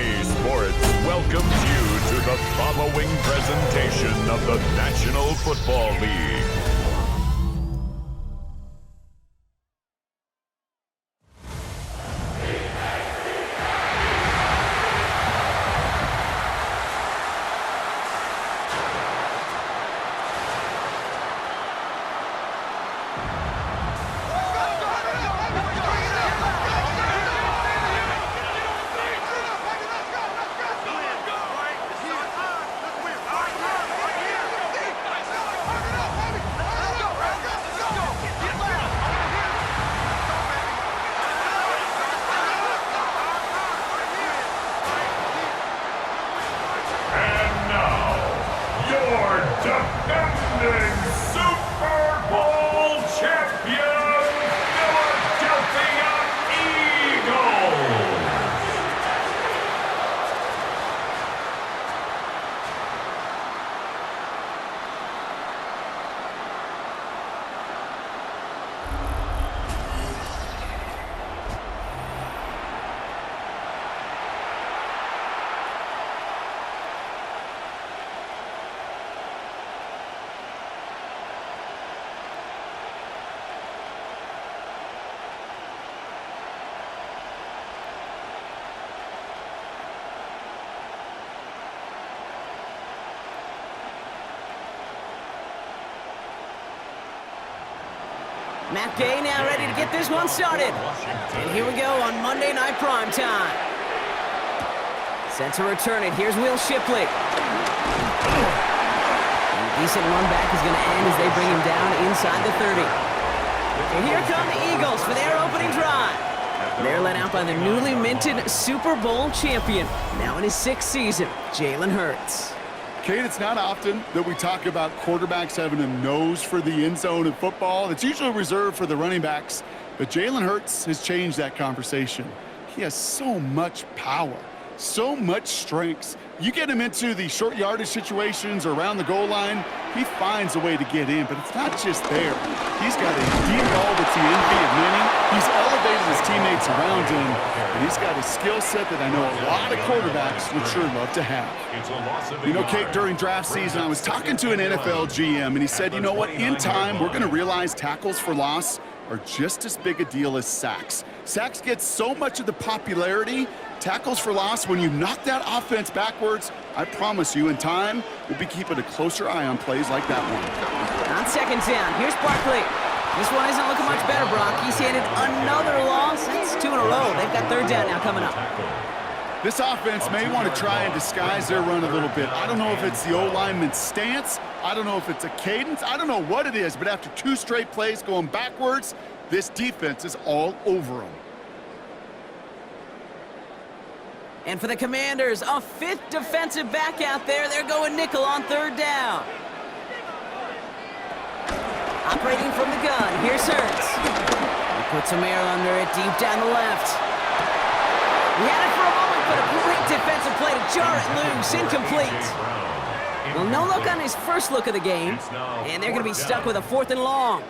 EA Sports welcomes you to the following presentation of the National Football League. Defending Super Bowl champion, Philadelphia Eagles. Matt Gay now ready to get this one started. And here we go on Monday Night Primetime. Set to return it. Here's Will Shipley. And a decent run back is going to end as they bring him down inside the 30. And here come the Eagles for their opening drive. They're led out by the newly minted Super Bowl champion, now in his 6th season, Jalen Hurts. Kate, it's not often that we talk about quarterbacks having a nose for the end zone in football. It's usually reserved for the running backs, but Jalen Hurts has changed that conversation. He has so much power, so much strength. You get him into the short yardage situations or around the goal line, he finds a way to get in, but it's not just there. He's got a deep ball that's the envy of many. He's elevated his teammates around him, and he's got a skill set that I know a lot of quarterbacks would sure love to have. You know, Kate, during draft season, I was talking to an NFL GM, and he said, you know what, in time, we're going to realize tackles for loss are just as big a deal as sacks. Sacks get so much of the popularity. Tackles for loss, when you knock that offense backwards, I promise you, in time, we'll be keeping a closer eye on plays like that one. On second down, here's Barkley. This one isn't looking much better, Brock. He's handed another loss. That's 2 in a row. They've got third down now coming up. This offense may want to try and disguise their run a little bit. I don't know if it's the O-lineman's stance. I don't know if it's a cadence. I don't know what it is, but after 2 straight plays going backwards, this defense is all over them. And for the Commanders, a 5th defensive back out there. They're going nickel on third down. Operating from the gun, here's Hurts. He puts some air under it deep down the left. He had it for a moment, but a great defensive play to jar it loose, incomplete. Well, no look on his first look of the game, and they're going to be stuck with a 4th and long.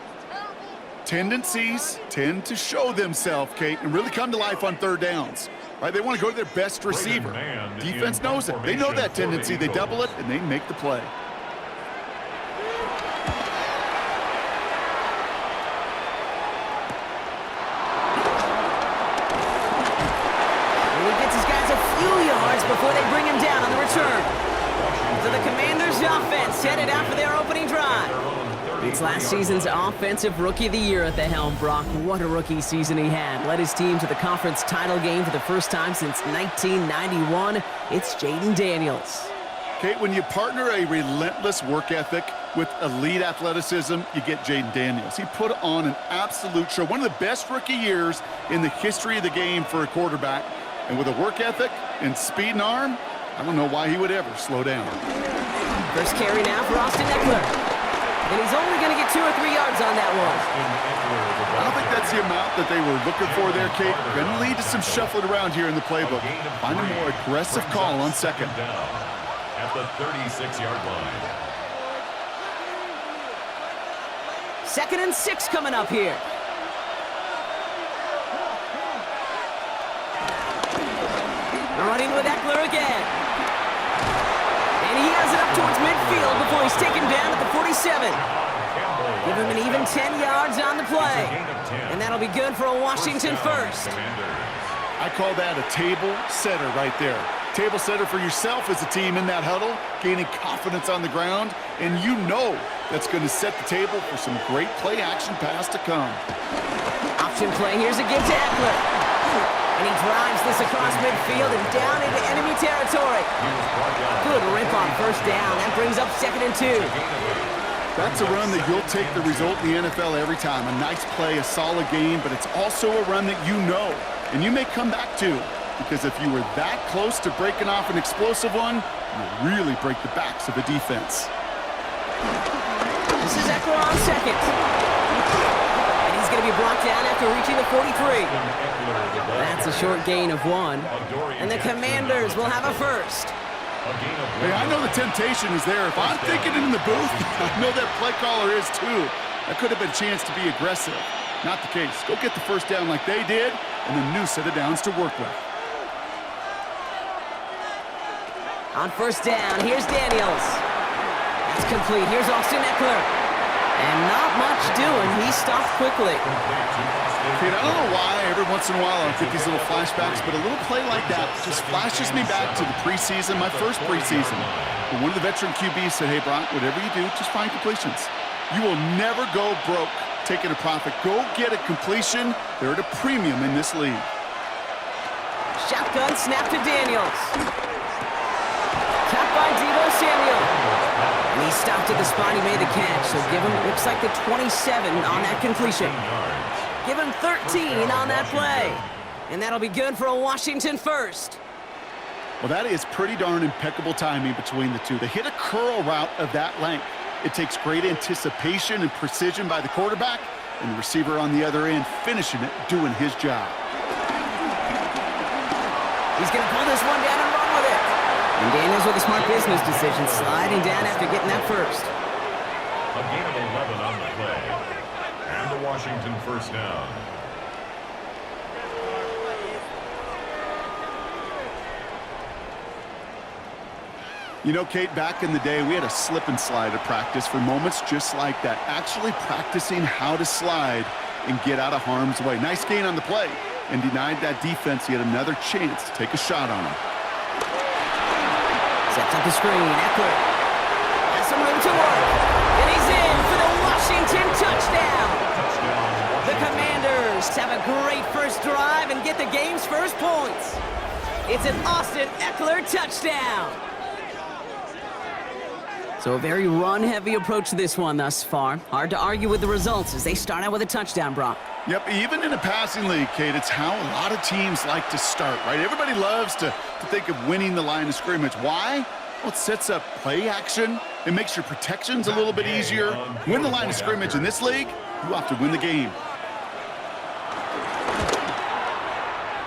Tendencies tend to show themselves, Kate, and really come to life on third downs. Right? They want to go to their best receiver. Defense knows it. They know that tendency. They double it, and they make the play. And he gets his guys a few yards before they bring him down on the return. So the Commanders' offense headed out for their opening drive. It's last season's Offensive Rookie of the Year at the helm, Brock. What a rookie season he had. Led his team to the conference title game for the first time since 1991. It's Jaden Daniels. Kate, when you partner a relentless work ethic with elite athleticism, you get Jaden Daniels. He put on an absolute show. One of the best rookie years in the history of the game for a quarterback. And with a work ethic and speed and arm, I don't know why he would ever slow down. First carry now for Austin Eckler. And he's only going to get 2 or 3 yards on that one. I don't think that's the amount that they were looking for there, Kate. Going to lead to some shuffling around here in the playbook. Find a more aggressive call on second. At the 36-yard line. 2nd and 6 coming up here. A running running with Eckler again. And he has it up towards midfield before he's taken down at the 47. Give him an even 10 yards on the play. And that'll be good for a Washington first. I call that a table setter right there. Table setter for yourself as a team in that huddle, gaining confidence on the ground, and you know that's going to set the table for some great play-action pass to come. Option play, here's a give to Eckler. And he drives this across midfield and down into enemy territory. Good rip on first down. That brings up 2nd and 2. That's a run that you'll take the result in the NFL every time. A nice play, a solid game, but it's also a run that you know, and you may come back to, because if you were that close to breaking off an explosive one, you really break the backs of a defense. This is Eckler on second. And he's going to be brought down after reaching the 43. That's a short gain of 1. And the Commanders will have a first. Hey, I know the temptation is there. If I'm thinking it in the booth, I know that play caller is too. That could have been a chance to be aggressive. Not the case. Go get the first down like they did, and a new set of downs to work with. On first down, here's Daniels. That's complete. Here's Austin Eckler. And not much doing. He stopped quickly. Kate, I don't know why every once in a while I get these little flashbacks, but a little play like that just flashes me back to the preseason, my first preseason. When one of the veteran QBs said, hey, Brock, whatever you do, just find completions. You will never go broke taking a profit. Go get a completion. They're at a premium in this league. Shotgun snap to Daniels. Caught by Deebo Samuel. And he stopped at the spot he made the catch. So give him, looks like the 27 on that completion. Give him 13 on that play. And that'll be good for a Washington first. Well, that is pretty darn impeccable timing between the two. They hit a curl route of that length. It takes great anticipation and precision by the quarterback, and the receiver on the other end finishing it, doing his job. He's going to pull this one down and run with it. And Daniels with a smart business decision, sliding down after getting that first. A gain of 11 on the play. And the Washington first down. You know, Kate, back in the day, we had a slip and slide at practice for moments just like that. Actually practicing how to slide and get out of harm's way. Nice gain on the play, and denied that defense yet another chance to take a shot on him. Sets up the screen. Eckler has some room to work. And he's in for the Washington touchdown. The Commanders have a great first drive and get the game's first points. It's an Austin Eckler touchdown. So a very run-heavy approach to this one thus far. Hard to argue with the results as they start out with a touchdown, Brock. Yep, even in a passing league, Kate, it's how a lot of teams like to start, right? Everybody loves to think of winning the line of scrimmage. Why? Well, it sets up play action. It makes your protections a little bit easier. Win the line of scrimmage in this league, you have to win the game.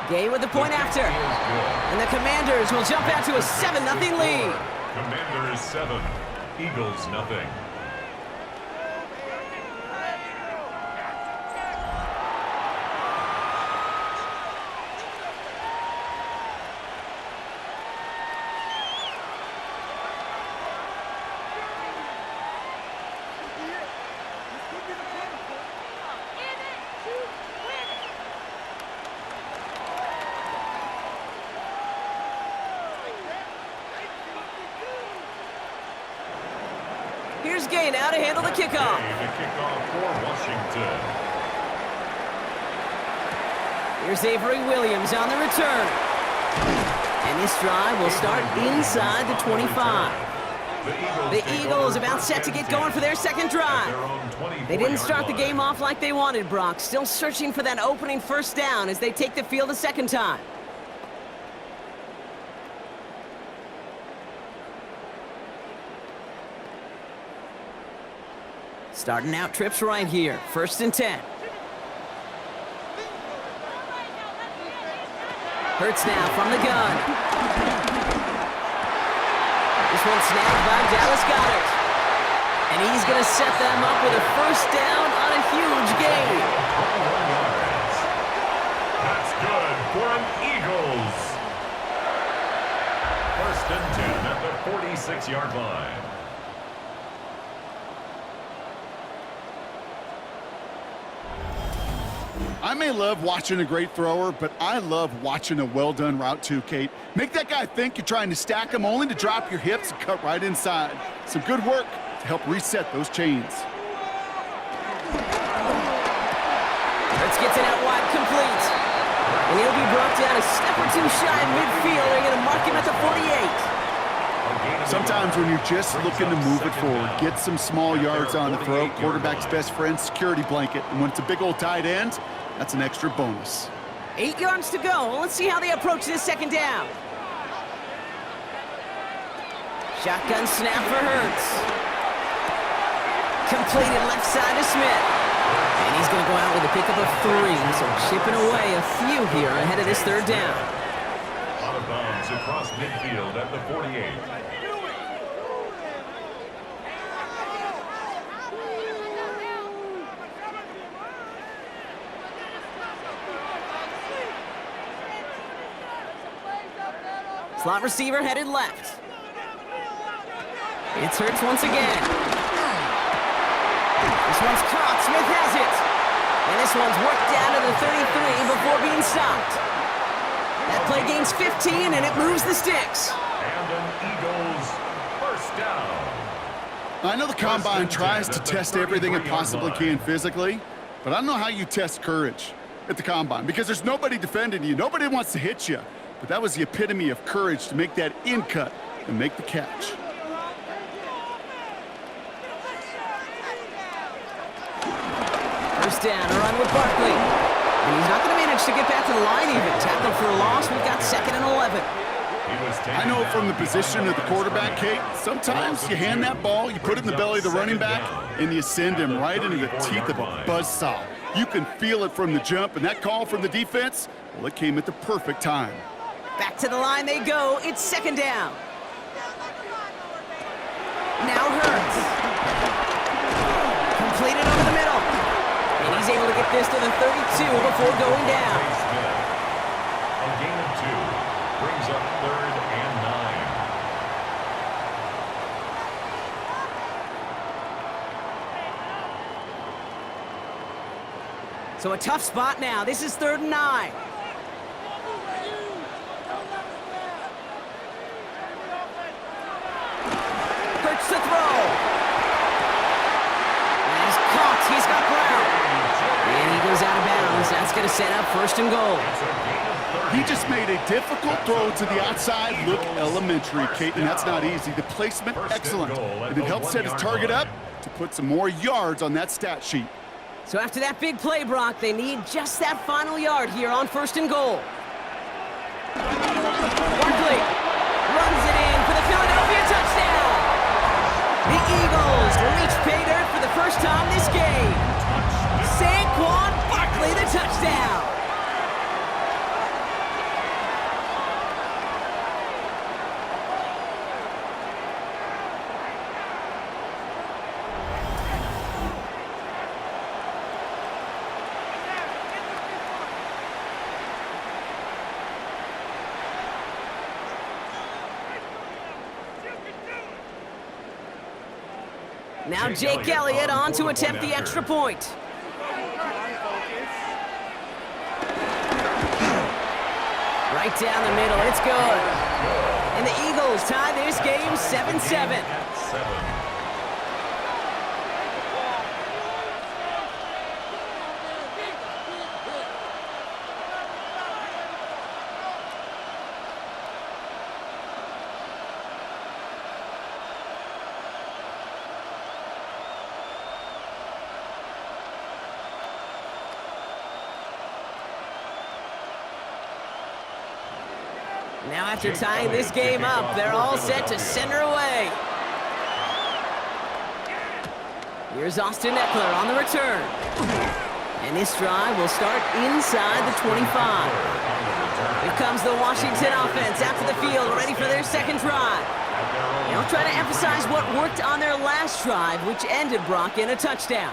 Gay with the point after. And the Commanders will jump out to a 7-0 lead. Commanders 7, Eagles nothing. Here's Gay now to handle the kickoff. The kickoff for Washington. Here's Avery Williams on the return. And this drive will start inside the 25. The Eagles about set to get going for their second drive. They didn't start the game off like they wanted, Brock. Still searching for that opening first down as they take the field a second time. Starting out trips right here. 1st and 10. Hurts now from the gun. This one snagged by Dallas Goedert. And he's going to set them up with a first down on a huge gain. That's good for an Eagles. First and 10 at the 46-yard line. I may love watching a great thrower, but I love watching a well-done route too, Kate. Make that guy think you're trying to stack him only to drop your hips and cut right inside. Some good work to help reset those chains. Let's get it out wide, complete. And he'll be brought down a step or two shy of midfield. They're going to mark him at the 48. Sometimes when you're just looking to move it forward, get some small yards on the throw. Quarterback's best friend, security blanket. And when it's a big old tight end, that's an extra bonus. 8 yards to go. Let's see how they approach this second down. Shotgun snap for Hurts. Completed left side to Smith. And he's going to go out with a pickup of 3. So chipping away a few here ahead of this third down. Out of bounds across midfield at the 48. Slot receiver headed left. It's Hurts once again. This one's caught. Smith has it. And this one's worked down to the 33 before being stopped. That play gains 15, and it moves the sticks. And an Eagles first down. I know the Combine tries to test everything it possibly can physically, but I don't know how you test courage at the Combine because there's nobody defending you. Nobody wants to hit you. But that was the epitome of courage to make that in cut and make the catch. First down, a run with Barkley. And he's not going to manage to get back to the line even. Tackle for a loss. We've got 2nd and 11. I know from the position of the quarterback, Kate, sometimes you hand that ball, you put it in the belly of the running back, and you send him right into the teeth of a buzzsaw. You can feel it from the jump, and that call from the defense, well, it came at the perfect time. Back to the line they go. It's 2nd down. Now Hurts. Completed over the middle. And he's able to get this to the 32 before going down. A gain of 2 brings up 3rd and 9. So a tough spot now. This is 3rd and 9. Hurts to throw. And he's caught. He's got ground. And he goes out of bounds. That's going to set up 1st and goal. He just made a difficult throw to the outside look elementary, Kate, and that's not easy. The placement, excellent. And it helped set his target up to put some more yards on that stat sheet. So after that big play, Brock, they need just that final yard here on 1st and goal. Barkley runs it in for the Philadelphia touchdown. The Eagles reach pay dirt for the first time this game. Saquon Barkley, the touchdown. Now Jake Elliott on to attempt the extra point. Right down the middle, it's good. And the Eagles tie this game 7-7. Now after tying this game up, they're all set to send her away. Here's Austin Eckler on the return. And this drive will start inside the 25. Here comes the Washington offense after the field, ready for their second drive. They'll try to emphasize what worked on their last drive, which ended, Brock, in a touchdown.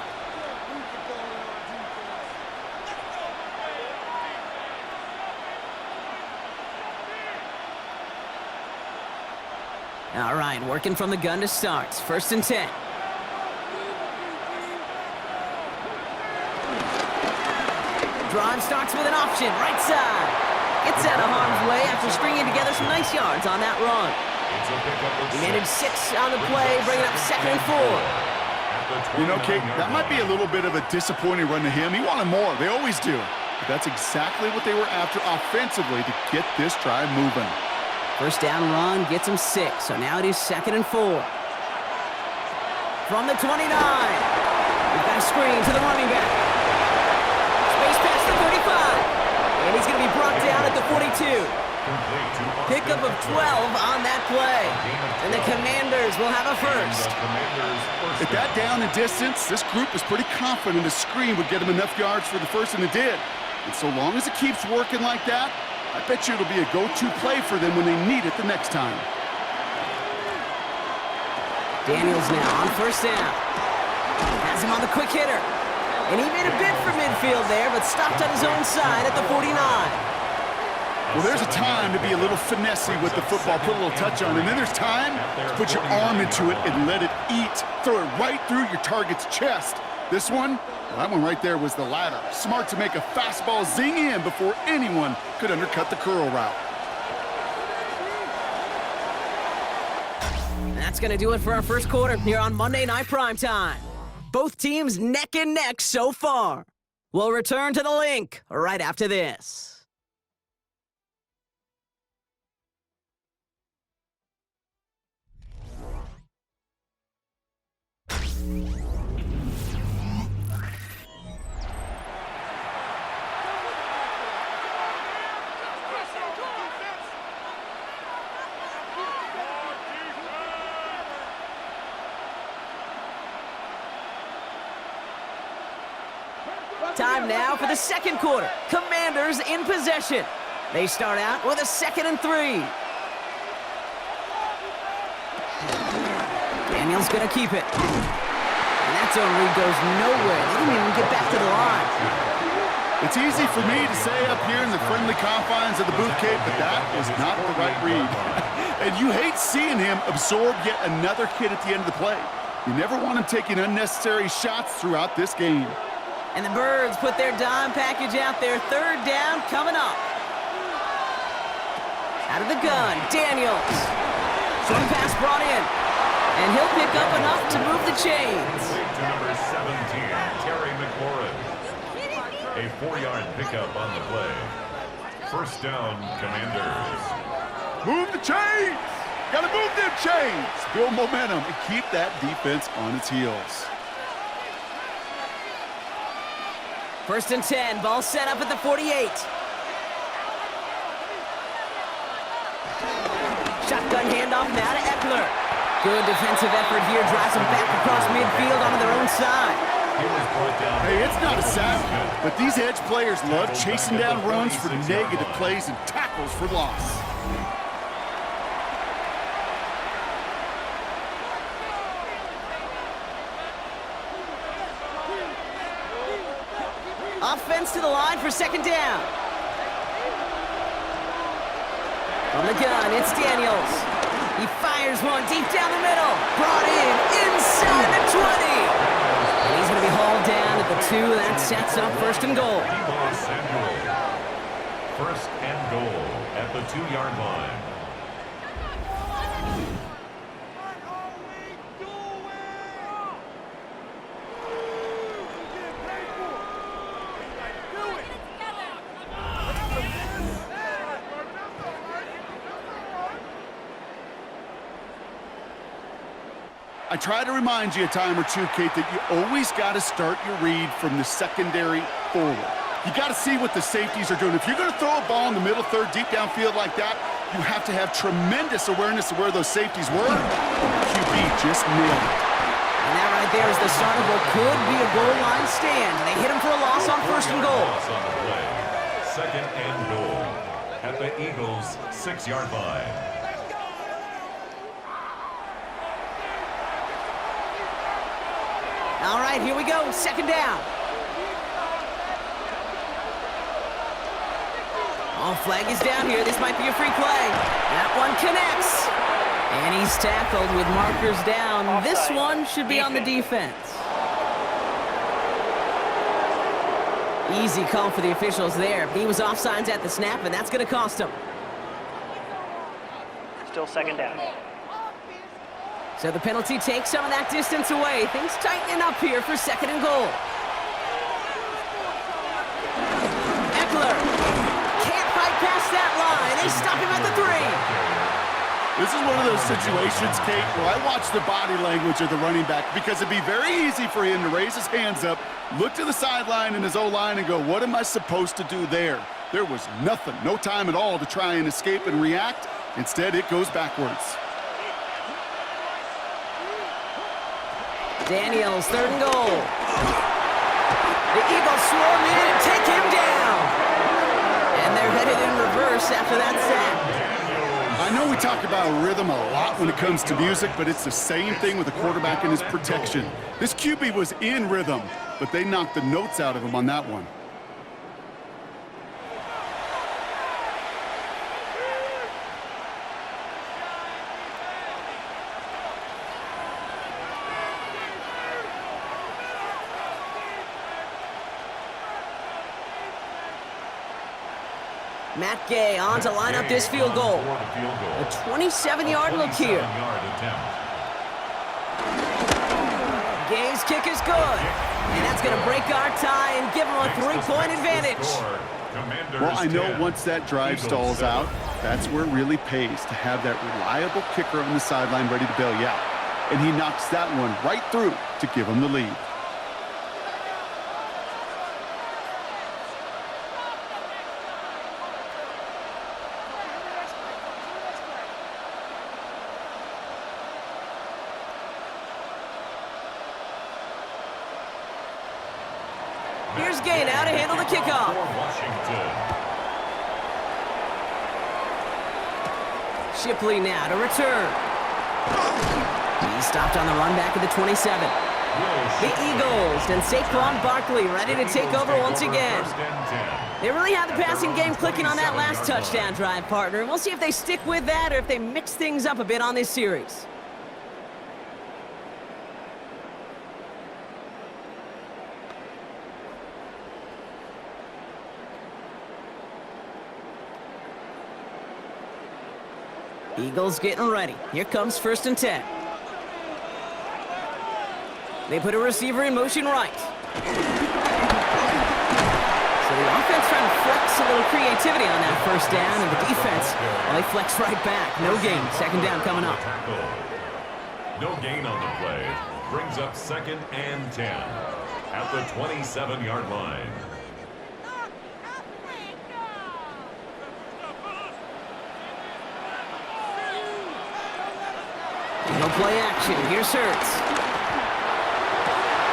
All right, working from the gun to start. 1st and 10. Drive starts with an option, right side. Gets out of harm's way after stringing together some nice yards on that run. He managed 6 on the play, bringing up 2nd and 4. You know, Kate, that might be a little bit of a disappointing run to him. He wanted more. They always do. But that's exactly what they were after offensively to get this drive moving. 1st down run gets him 6, so now it is 2nd and 4. From the 29. We've got a screen to the running back. Space past the 35. And he's going to be brought down at the 42. Pickup of 12 on that play. And the Commanders will have a first. At that down and distance, this group was pretty confident a screen would get him enough yards for the first, and it did. And so long as it keeps working like that, I bet you it'll be a go-to play for them when they need it the next time. Daniels now on 1st down. Has him on the quick hitter. And he made a bid for midfield there, but stopped on his own side at the 49. Well, there's a time to be a little finessey with the football, put a little touch on it. And then there's time to put your arm into it and let it eat. Throw it right through your target's chest. This one, well, that one right there was the latter. Smart to make a fastball zing in before anyone could undercut the curl route. That's going to do it for our first quarter here on Monday Night Primetime. Both teams neck and neck so far. We'll return to the link right after this. Time now for the 2nd quarter. Commanders in possession. They start out with a 2nd and 3. Daniels gonna keep it. And that zone read goes nowhere. They didn't even get back to the line. It's easy for me to say up here in the friendly confines of the booth, Kate, but that was not the right read. And you hate seeing him absorb yet another hit at the end of the play. You never want him taking unnecessary shots throughout this game. And the Birds put their dime package out there. 3rd down coming up. Out of the gun, Daniels. Swing pass brought in. And he'll pick up enough to move the chains. To number 17, Terry McLaurin. A 4-yard pickup on the play. 1st down, Commanders. Move the chains! Gotta move them chains! Build momentum and keep that defense on its heels. 1st and 10, ball set up at the 48. Shotgun handoff now to Eckler. Good defensive effort here, drives them back across midfield onto their own side. Hey, it's not a sack, but these edge players love chasing down runs for negative plays and tackles for loss. Offense to the line for 2nd down. From the gun, it's Daniels. He fires one deep down the middle. Brought in inside the 20. And he's going to be hauled down at the 2. That sets up 1st and goal. 1st and goal at the 2-yard line. I try to remind you a time or two, Kate, that you always got to start your read from the secondary forward. You got to see what the safeties are doing. If you're going to throw a ball in the middle third, deep downfield like that, you have to have tremendous awareness of where those safeties were. QB just nailed it. And that right there is the start of what could be a goal line stand. They hit him for a loss on 1st and goal. 2nd and goal at the Eagles' 6-yard line. All right, here we go. 2nd down. Oh, flag is down here. This might be a free play. That one connects. And he's tackled with markers down. This one should be on the defense. Easy call for the officials there. He was offsides at the snap, and that's going to cost him. Still second down. So the penalty takes some of that distance away. Things tightening up here for second and goal. Eckler can't fight past that line. They stop him at the 3. This is one of those situations, Kate, where I watch the body language of the running back because it'd be very easy for him to raise his hands up, look to the sideline in his O-line and go, what am I supposed to do there? There was nothing, no time at all to try and escape and react. Instead, it goes backwards. Daniels, third and goal. The Eagles swarm in and take him down. And they're headed in reverse after that sack. I know we talk about rhythm a lot when it comes to music, but it's the same thing with the quarterback and his protection. This QB was in rhythm, but they knocked the notes out of him on that one. Matt Gay on to line up this field goal. A 27-yard look here. Gay's kick is good. And that's going to break our tie and give him a 3-point advantage. Well, I know once that drive stalls out, that's where it really pays to have that reliable kicker on the sideline ready to bail you out. And he knocks that one right through to give him the lead. Here's Gay now to handle the kickoff. Shipley now to return. He's stopped on the run back at the 27. The Eagles and Saquon Barkley ready to take over once again. They really had the passing game clicking on that last touchdown drive, partner. We'll see if they stick with that or if they mix things up a bit on this series. Eagles getting ready. Here comes 1st and 10. They put a receiver in motion right. So the offense trying to flex a little creativity on that first down, and the defense, well, they flex right back. No gain. Second down coming up. No gain on the play. Brings up 2nd and 10 at the 27-yard line. No play action. Here's Hurts.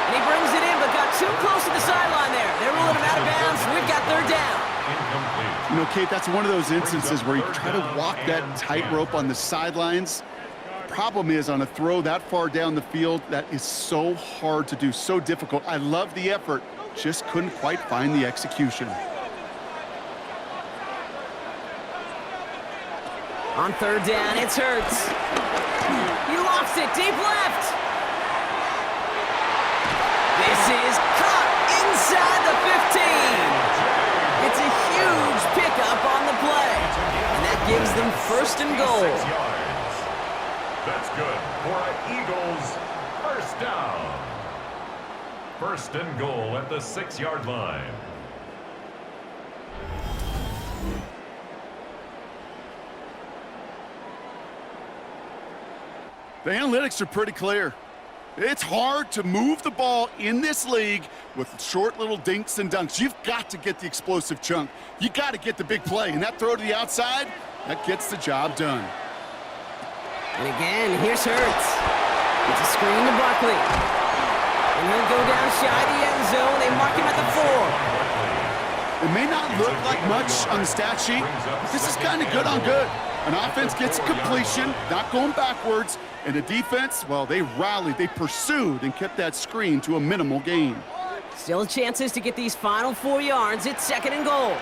And he brings it in, but got too close to the sideline there. They're ruling him out of bounds. We've got 3rd down. You know, Kate, that's one of those instances where you try to walk that tightrope on the sidelines. The problem is, on a throw that far down the field, that is so hard to do, so difficult. I love the effort, just couldn't quite find the execution. On 3rd down, it's Hurts. He lofts it deep left. This is caught inside the 15. It's a huge pickup on the play. And that gives them 1st and goal. That's good for an Eagles 1st down. 1st and goal at the 6-yard line. The analytics are pretty clear. It's hard to move the ball in this league with short little dinks and dunks. You've got to get the explosive chunk. You got to get the big play. And that throw to the outside, that gets the job done. And again, here's Hurts. It's a screen to Barkley. And he'll go down shy of the end zone. They mark him at the 4. It may not look like much on the stat sheet, but this is kind of good on good. An offense gets a completion, not going backwards, and the defense, well, they rallied, they pursued, and kept that screen to a minimal gain. Still chances to get these final 4 yards. It's 2nd and goal.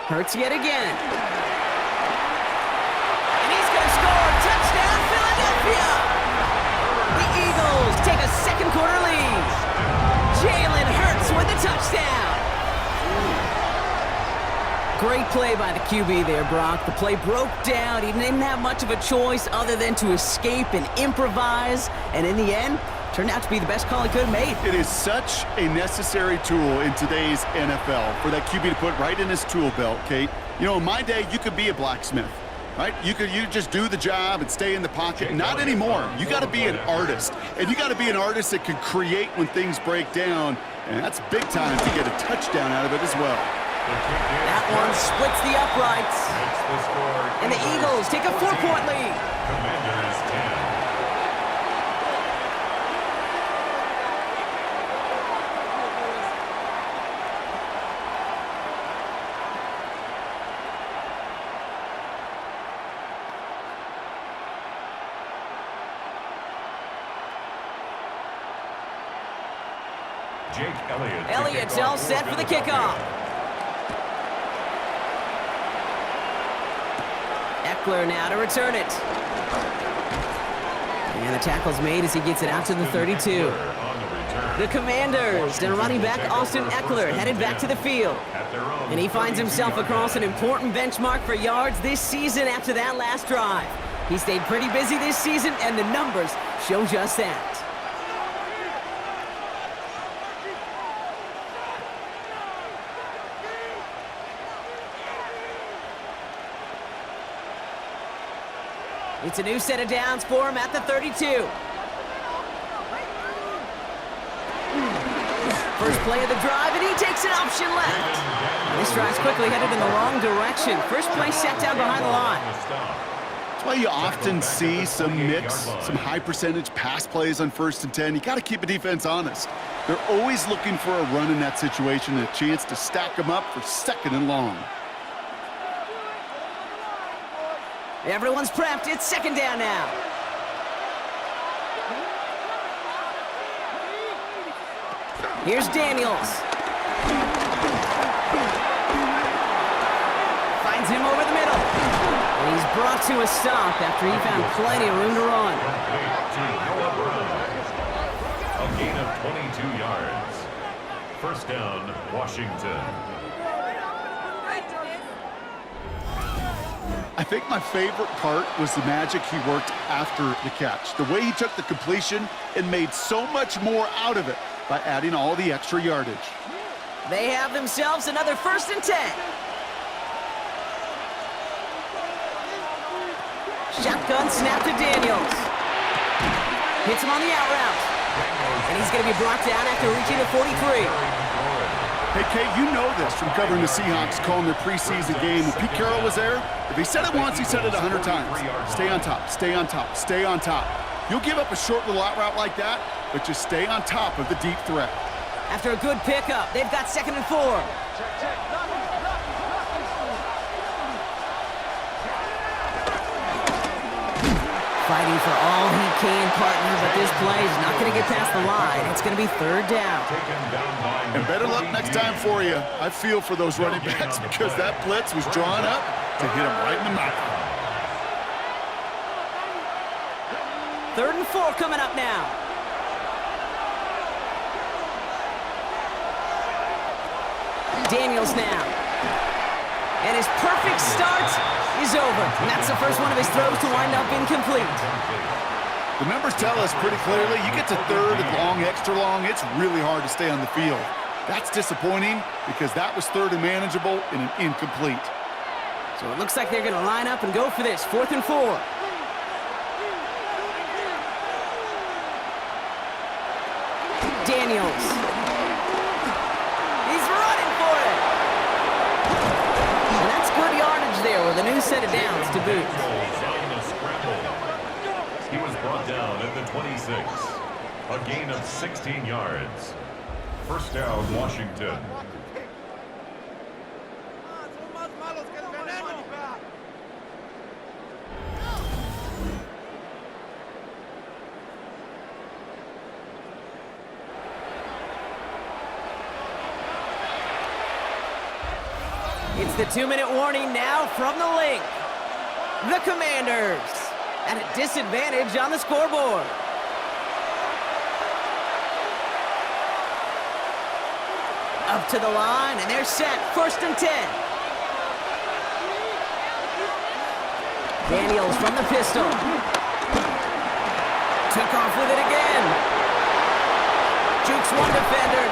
Hurts yet again. And he's going to score. Touchdown, Philadelphia! The Eagles take a second quarter lead. Jalen Hurts with the touchdown. Great play by the QB there, Brock. The play broke down. He didn't have much of a choice other than to escape and improvise. And in the end, turned out to be the best call he could have made. It is such a necessary tool in today's NFL for that QB to put right in his tool belt, Kate. You know, in my day, you could be a blacksmith, right? You just do the job and stay in the pocket. Not anymore. You got to be an artist. And you got to be an artist that can create when things break down. And that's big time to get a touchdown out of it as well. That one splits the uprights. And the Eagles take a 4-point lead. Commanders 10. Jake Elliott's all set for the kickoff. Eckler now to return it. And the tackle's made as he gets it out to the 32. The Commanders and running back Austin Eckler headed back to the field. And he finds himself across an important benchmark for yards this season after that last drive. He stayed pretty busy this season, and the numbers show just that. It's a new set of downs for him at the 32. First play of the drive, and he takes an option left. This drive's quickly headed in the wrong direction. First play set down behind the line. That's why you often see some mix, some high percentage pass plays on 1st and 10. You got to keep a defense honest. They're always looking for a run in that situation and a chance to stack them up for 2nd and long. Everyone's prepped. It's 2nd down now. Here's Daniels. Finds him over the middle. And he's brought to a stop after he found plenty of room to run. A gain of 22 yards. First down, Washington. I think my favorite part was the magic he worked after the catch. The way he took the completion and made so much more out of it by adding all the extra yardage. They have themselves another 1st and 10. Shotgun snap to Daniels. Hits him on the out route. And he's going to be brought down after reaching the 43. Hey, Kate, you know this from covering the Seahawks, calling their preseason game. When Pete Carroll was there, if he said it once, he said it 100 times. Stay on top, stay on top, stay on top. You'll give up a short little out route like that, but just stay on top of the deep threat. After a good pickup, they've got 2nd and 4. Fighting for all he can, partner, but this play is not going to get past the line. It's going to be 3rd down. And better luck next time for you. I feel for those running backs because that blitz was drawn up to hit him right in the mouth. 3rd and 4 coming up now. Daniels now. And his perfect start is over. And that's the first one of his throws to wind up incomplete. The numbers tell us pretty clearly, you get to 3rd and long, extra long, it's really hard to stay on the field. That's disappointing because that was 3rd and manageable and an incomplete. So it looks like they're going to line up and go for this. 4th and 4. Daniels. He's running for it. And that's good yardage there with a new set of downs to boot. He was brought down at the 26. A gain of 16 yards. First down, Washington. It's the 2-minute warning now from the link. The Commanders at a disadvantage on the scoreboard. Up to the line, and they're set. 1st and 10. Daniels from the pistol. Took off with it again. Jukes one defender,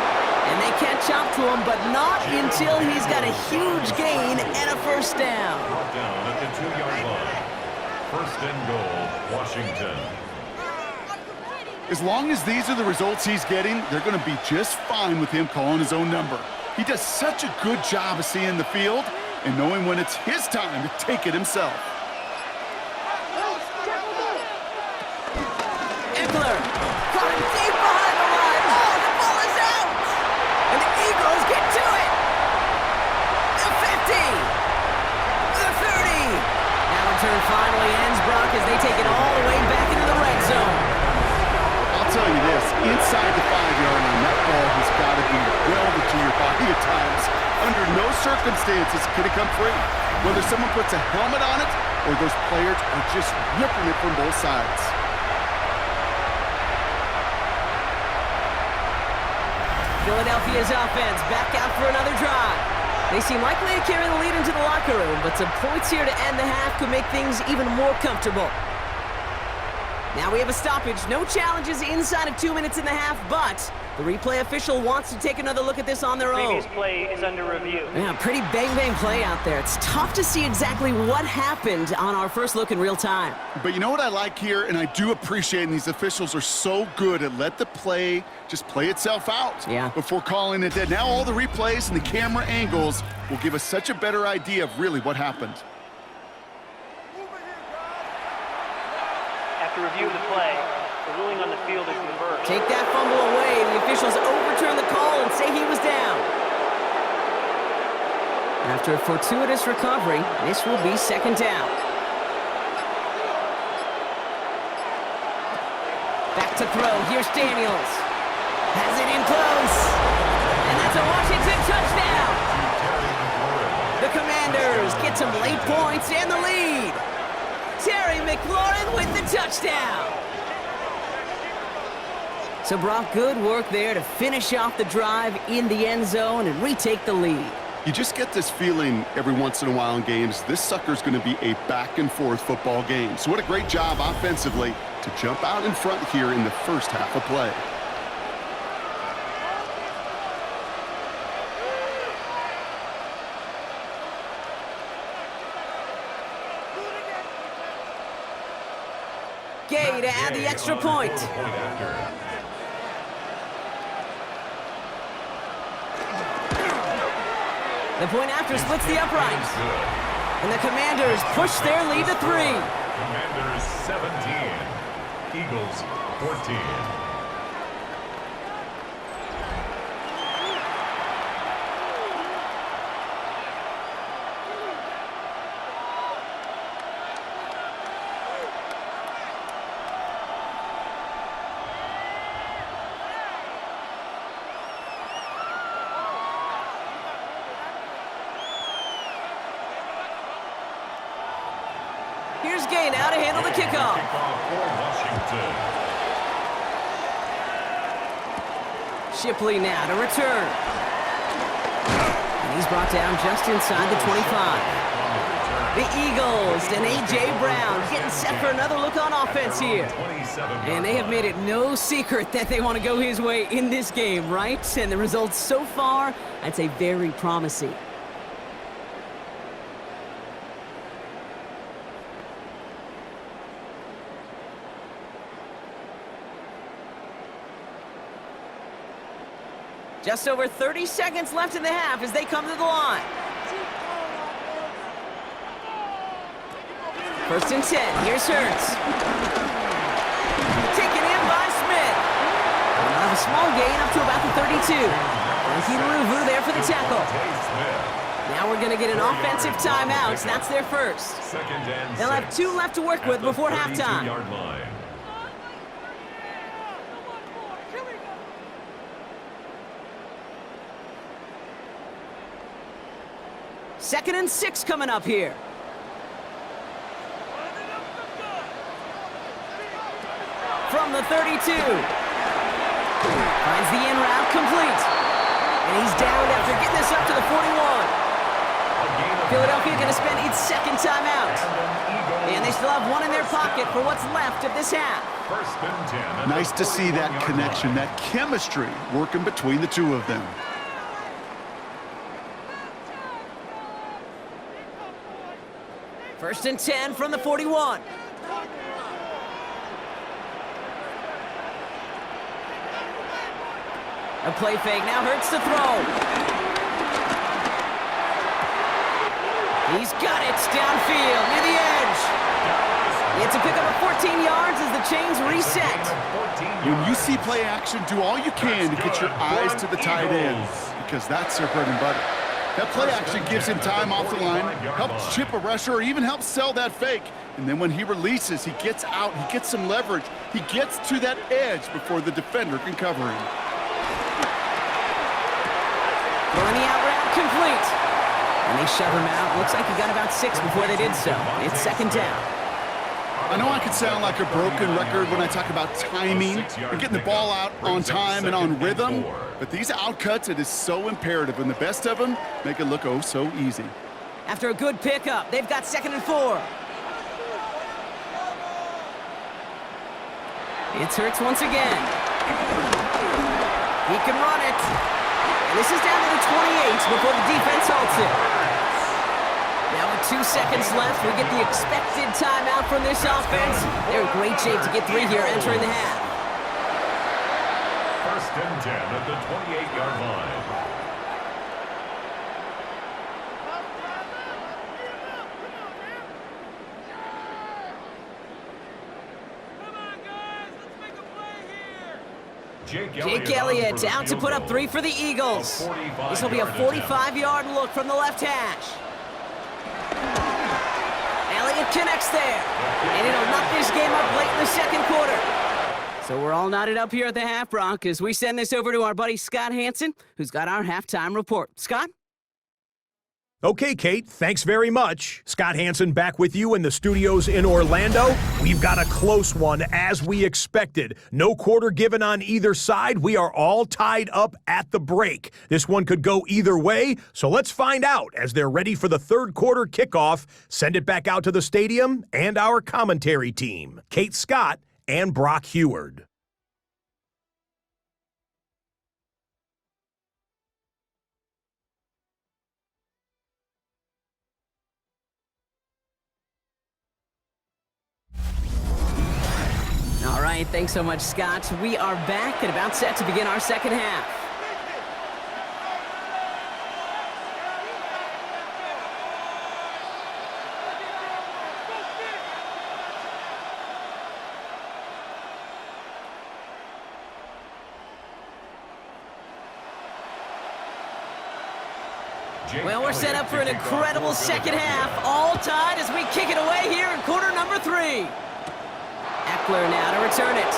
and they catch up to him, but not until he's got a huge gain and a 1st down. Brought down at the 2-yard line. 1st and goal, Washington. As long as these are the results he's getting, they're going to be just fine with him calling his own number. He does such a good job of seeing the field and knowing when it's his time to take it himself. Eckler, caught him deep behind the line. Oh, the ball is out! And the Eagles get to it! The 50! The 30! Now return finally ends, Brock, as they take it all the way back into the red zone. I'll tell you this, inside the 5-yard line, that ball has got to be welded to your body at times. Under no circumstances could it come free. Whether someone puts a helmet on it or those players are just ripping it from both sides. Philadelphia's offense back out for another drive. They seem likely to carry the lead into the locker room, but some points here to end the half could make things even more comfortable. Now we have a stoppage. No challenges inside of 2 minutes and a half, but the replay official wants to take another look at this on their own. Previous play is under review. Yeah, pretty bang-bang play out there. It's tough to see exactly what happened on our first look in real time. But you know what I like here, and I do appreciate, and these officials are so good at let the play just play itself out before calling it dead. Now all the replays and the camera angles will give us such a better idea of really what happened. After review of the play, the ruling on the field is reversed. Take that fumble away. The officials overturn the call and say he was down. After a fortuitous recovery, this will be 2nd down. Back to throw. Here's Daniels. Has it in close. And that's a Washington touchdown. The Commanders get some late points and the lead. Terry McLaurin with the touchdown. So Brock, good work there to finish off the drive in the end zone and retake the lead. You just get this feeling every once in a while in games, this sucker's going to be a back-and-forth football game. So what a great job offensively to jump out in front here in the first half of play. Gay to add the extra point. The point after splits the uprights. And the Commanders push their lead to 3. Commanders 17, Eagles 14. Here's Gay now to handle the kickoff. Kickoff for Washington. Shipley now to return. And he's brought down just inside the 25. The Eagles and A.J. Brown getting set for another look on offense here. And they have made it no secret that they want to go his way in this game, right? And the results so far, I'd say very promising. Just over 30 seconds left in the half as they come to the line. 1st and 10. Here's Hurts. Taken in by Smith. And they'll have a small gain up to about the 32. Frankie Louvu there for the tackle. Now we're going to get an offensive timeout. That's their first. They'll have 2 left to work with before halftime. 2nd and 6 coming up here. From the 32. Finds the in route complete. And he's down after getting this up to the 41. Philadelphia going to spend its 2nd timeout. And they still have one in their pocket for what's left of this half. First and 10. Nice to see that connection, that chemistry working between the two of them. First and 10 from the 41. A play fake now hurts to throw. He's got it downfield near the edge. He had to pick up a 14 yards as the chains reset. When you see play action, do all you can to get your eyes to the tight ends, because that's their bread and butter. That play action gives him time off the line, helps chip a rusher, or even helps sell that fake. And then when he releases, he gets out, he gets some leverage. He gets to that edge before the defender can cover him. Throwing the out route complete. And they shove him out. Looks like he got about 6 before they did so. It's 2nd down. I know I could sound like a broken record when I talk about timing and getting the ball out on time and on rhythm, but these outcuts, it is so imperative, and the best of them make it look oh so easy. After a good pickup, they've got 2nd and 4. It's Hurts once again. He can run it. And this is down to the 28 before the defense halts it. Now with 2 seconds left, we get the expected timeout from this offense. They're in great shape to get 3 here entering the half. First and 10 at the 28-yard line. Jake Elliott out to put up 3 for the Eagles. This will be a 45-yard look from the left hash. Elliott connects there. And it'll knock this game up late in the 2nd quarter. So we're all knotted up here at the half, Brock, as we send this over to our buddy Scott Hansen, who's got our halftime report. Scott? Okay, Kate, thanks very much. Scott Hansen back with you in the studios in Orlando. We've got a close one, as we expected. No quarter given on either side. We are all tied up at the break. This one could go either way, so let's find out as they're ready for the 3rd quarter kickoff. Send it back out to the stadium and our commentary team, Kate Scott and Brock Heward. All right, thanks so much, Scott. We are back and about set to begin our 2nd half. Well, we're set up for an incredible 2nd half, all tied as we kick it away here in quarter number 3. Eckler now to return it.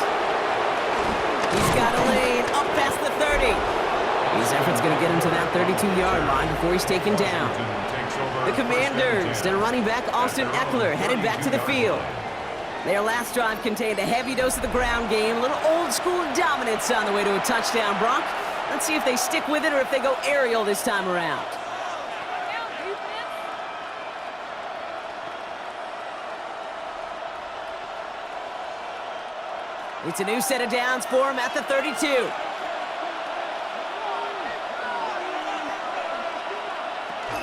He's got a lane up past the 30. His effort's going to get him to that 32-yard line before he's taken down. The Commanders and running back Austin Eckler headed back to the field. Their last drive contained a heavy dose of the ground game, a little old-school dominance on the way to a touchdown, Brock. Let's see if they stick with it or if they go aerial this time around. It's a new set of downs for him at the 32.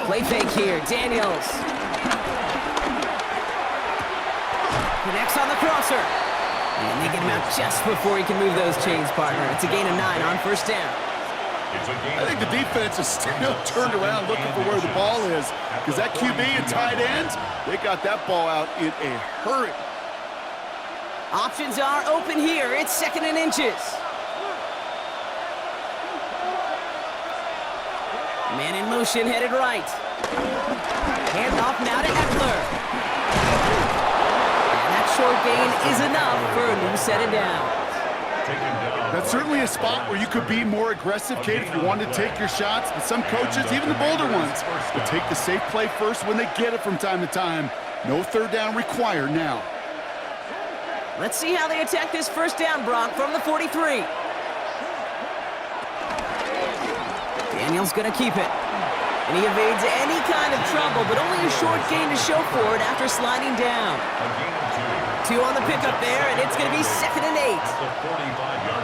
Play fake here, Daniels. Connects on the crosser. And they get him out just before he can move those chains, partner. It's a gain of 9 on 1st down. I think the defense is still turned around looking for where the ball is, because that QB and tight ends, they got that ball out in a hurry. Options are open here. It's 2nd and inches. Man in motion, headed right. Hand off now to Eckler. And that short gain is enough for a new set of downs. Taken down That's certainly a spot where you could be more aggressive, Kate, if you wanted to take your shots. But some coaches, even the bolder ones, will take the safe play first when they get it from time to time. No third down required now. Let's see how they attack this first down, Brock, from the 43. Daniels going to keep it. And he evades any kind of trouble, but only a short gain to show for it after sliding down. 2 on the pickup there, and it's going to be 2nd and 8.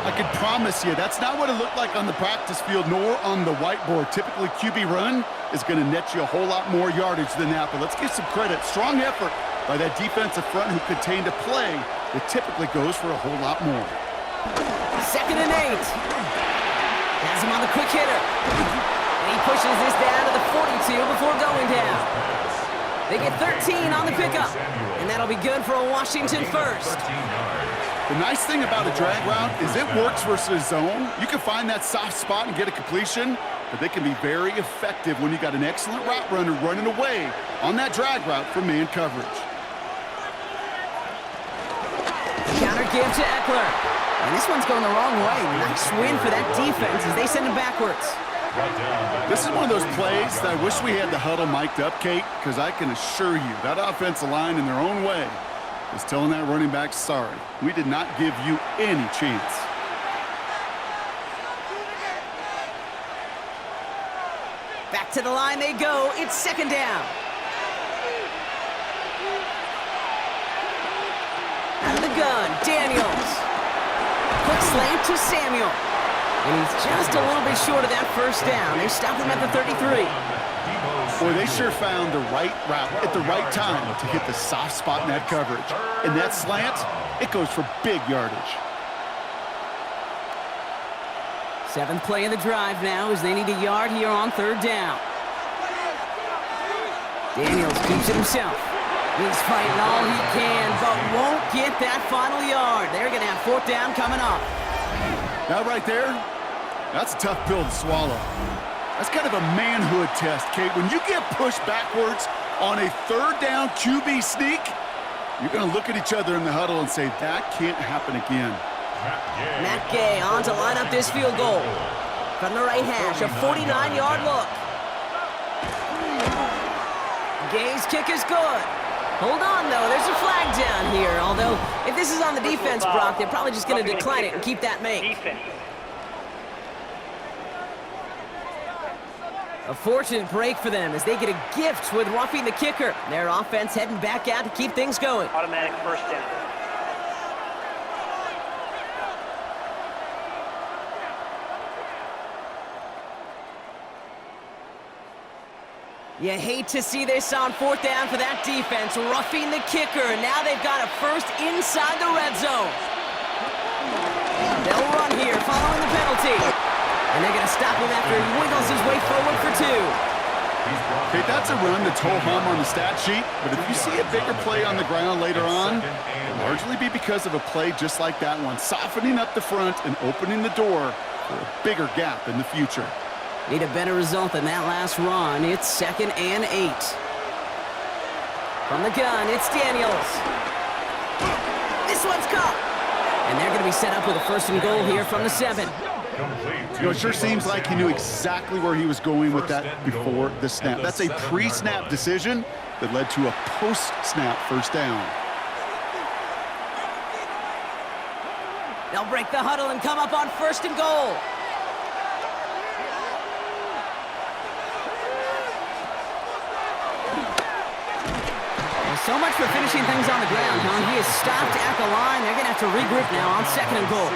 I can promise you, that's not what it looked like on the practice field, nor on the whiteboard. Typically, QB run is going to net you a whole lot more yardage than that, but let's give some credit. Strong effort by that defensive front who contained a play that typically goes for a whole lot more. 2nd and 8. Has him on the quick hitter. And he pushes this down to the 42 before going down. They get 13 on the pickup, and that'll be good for a Washington first. The nice thing about a drag route is it works versus zone. You can find that soft spot and get a completion, but they can be very effective when you got an excellent route runner running away on that drag route from man coverage. Counter give to Eckler. And this one's going the wrong way. Nice win for that defense as they send him backwards. This is one of those plays that I wish we had the huddle mic'd up, Kate, because I can assure you that offensive line in their own way is telling that running back, sorry, we did not give you any chance. Back to the line they go. It's 2nd down. Out of the gun, Daniels. Quick slant to Samuel. And he's just a little bit short of that first down. They stop him at the 33. Boy, they sure found the right route at the right time to hit the soft spot in that coverage. And that slant, it goes for big yardage. 7th play of the drive now as they need a yard here on 3rd down. Daniels keeps it himself. He's fighting all he can, but won't get that final yard. They're going to have 4th down coming up. That right there, that's a tough pill to swallow. That's kind of a manhood test, Kate. When you get pushed backwards on a 3rd down QB sneak, you're going to look at each other in the huddle and say, that can't happen again. Matt Gay on to line up this field goal. From the right hash, a 49-yard look. Gay's kick is good. Hold on, though. There's a flag down here. Although, if this is on the defense, Brock, they're probably just going to decline it and keep that make. A fortunate break for them as they get a gift with roughing the kicker. Their offense heading back out to keep things going. Automatic first down. You hate to see this on 4th down for that defense, roughing the kicker. Now they've got a first inside the red zone. They'll run here following the penalty. And they're going to stop him after he wiggles his way forward for 2. Okay, that's a run that's ho-hum on the stat sheet, but if you see a bigger play on the ground later on, it'll largely be because of a play just like that one, softening up the front and opening the door for a bigger gap in the future. Need a better result than that last run. It's 2nd and 8. From the gun, it's Daniels. This one's caught. And they're going to be set up with a 1st and goal here from the 7. You know, it sure seems like he knew exactly where he was going with that before the snap. That's a pre-snap decision that led to a post-snap 1st down. They'll break the huddle and come up on 1st and goal. So much for finishing things on the ground, huh? He is stopped at the line. They're going to have to regroup now on 2nd and goal.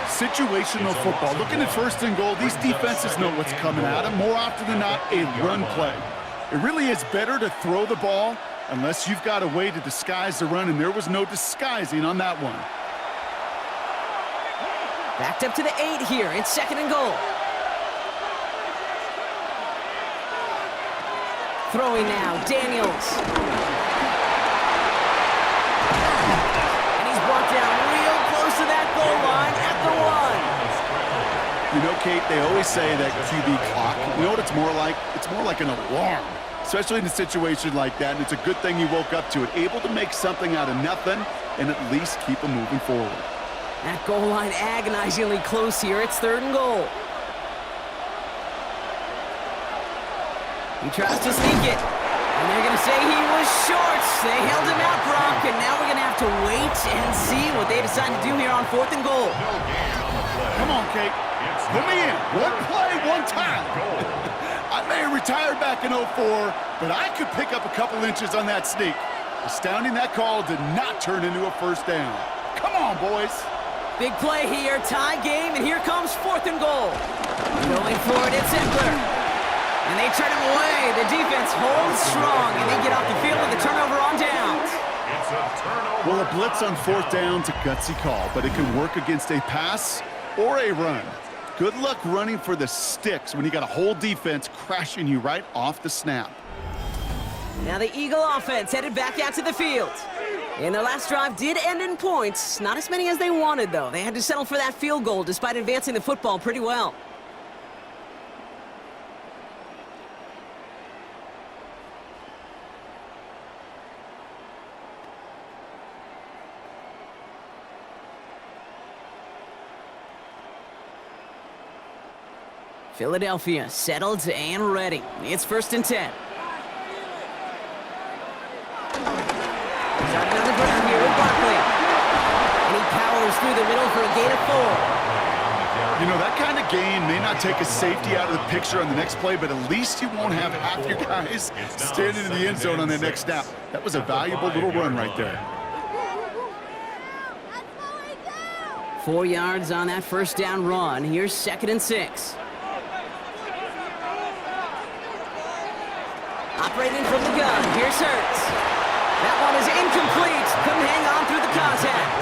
Situational football. Looking at 1st and goal, these defenses know what's coming at them. More often than not, a run play. It really is better to throw the ball unless you've got a way to disguise the run, and there was no disguising on that one. Backed up to the 8 here. It's 2nd and goal. Throwing now, Daniels. And he's brought down real close to that goal line at the 1. You know, Kate, they always say that QB clock, you know what it's more like? It's more like an alarm, especially in a situation like that, and it's a good thing you woke up to it, able to make something out of nothing and at least keep them moving forward. That goal line agonizingly close here. It's 3rd and goal. He tries to sneak it. And they're going to say he was short. They held him out, Brock, and now we're going to have to wait and see what they decide to do here on 4th and goal. Come on, Kate. Put me in. One play, one time. I may have retired back in 04, but I could pick up a couple inches on that sneak. Astounding that call did not turn into a 1st down. Come on, boys. Big play here, tie game, and here comes 4th and goal. Going for it, it's Eckler. And they turn him away. The defense holds strong, and they get off the field with a turnover on downs. It's a turnover. Well, a blitz on 4th down's a gutsy call, but it can work against a pass or a run. Good luck running for the sticks when you got a whole defense crashing you right off the snap. Now the Eagle offense headed back out to the field. And their last drive did end in points. Not as many as they wanted, though. They had to settle for that field goal despite advancing the football pretty well. Philadelphia settled and ready. It's 1st and 10. Starting on the ground here with Barkley. And he powers through the middle for a gain of 4. You know, that kind of gain may not take a safety out of the picture on the next play, but at least you won't have half your guys standing in the end zone on that next snap. That was a valuable little run right there. 4 yards on that 1st down run. Here's 2nd and 6. Operating from the gun, here's Hurts. That one is incomplete. Couldn't hang on through the contact.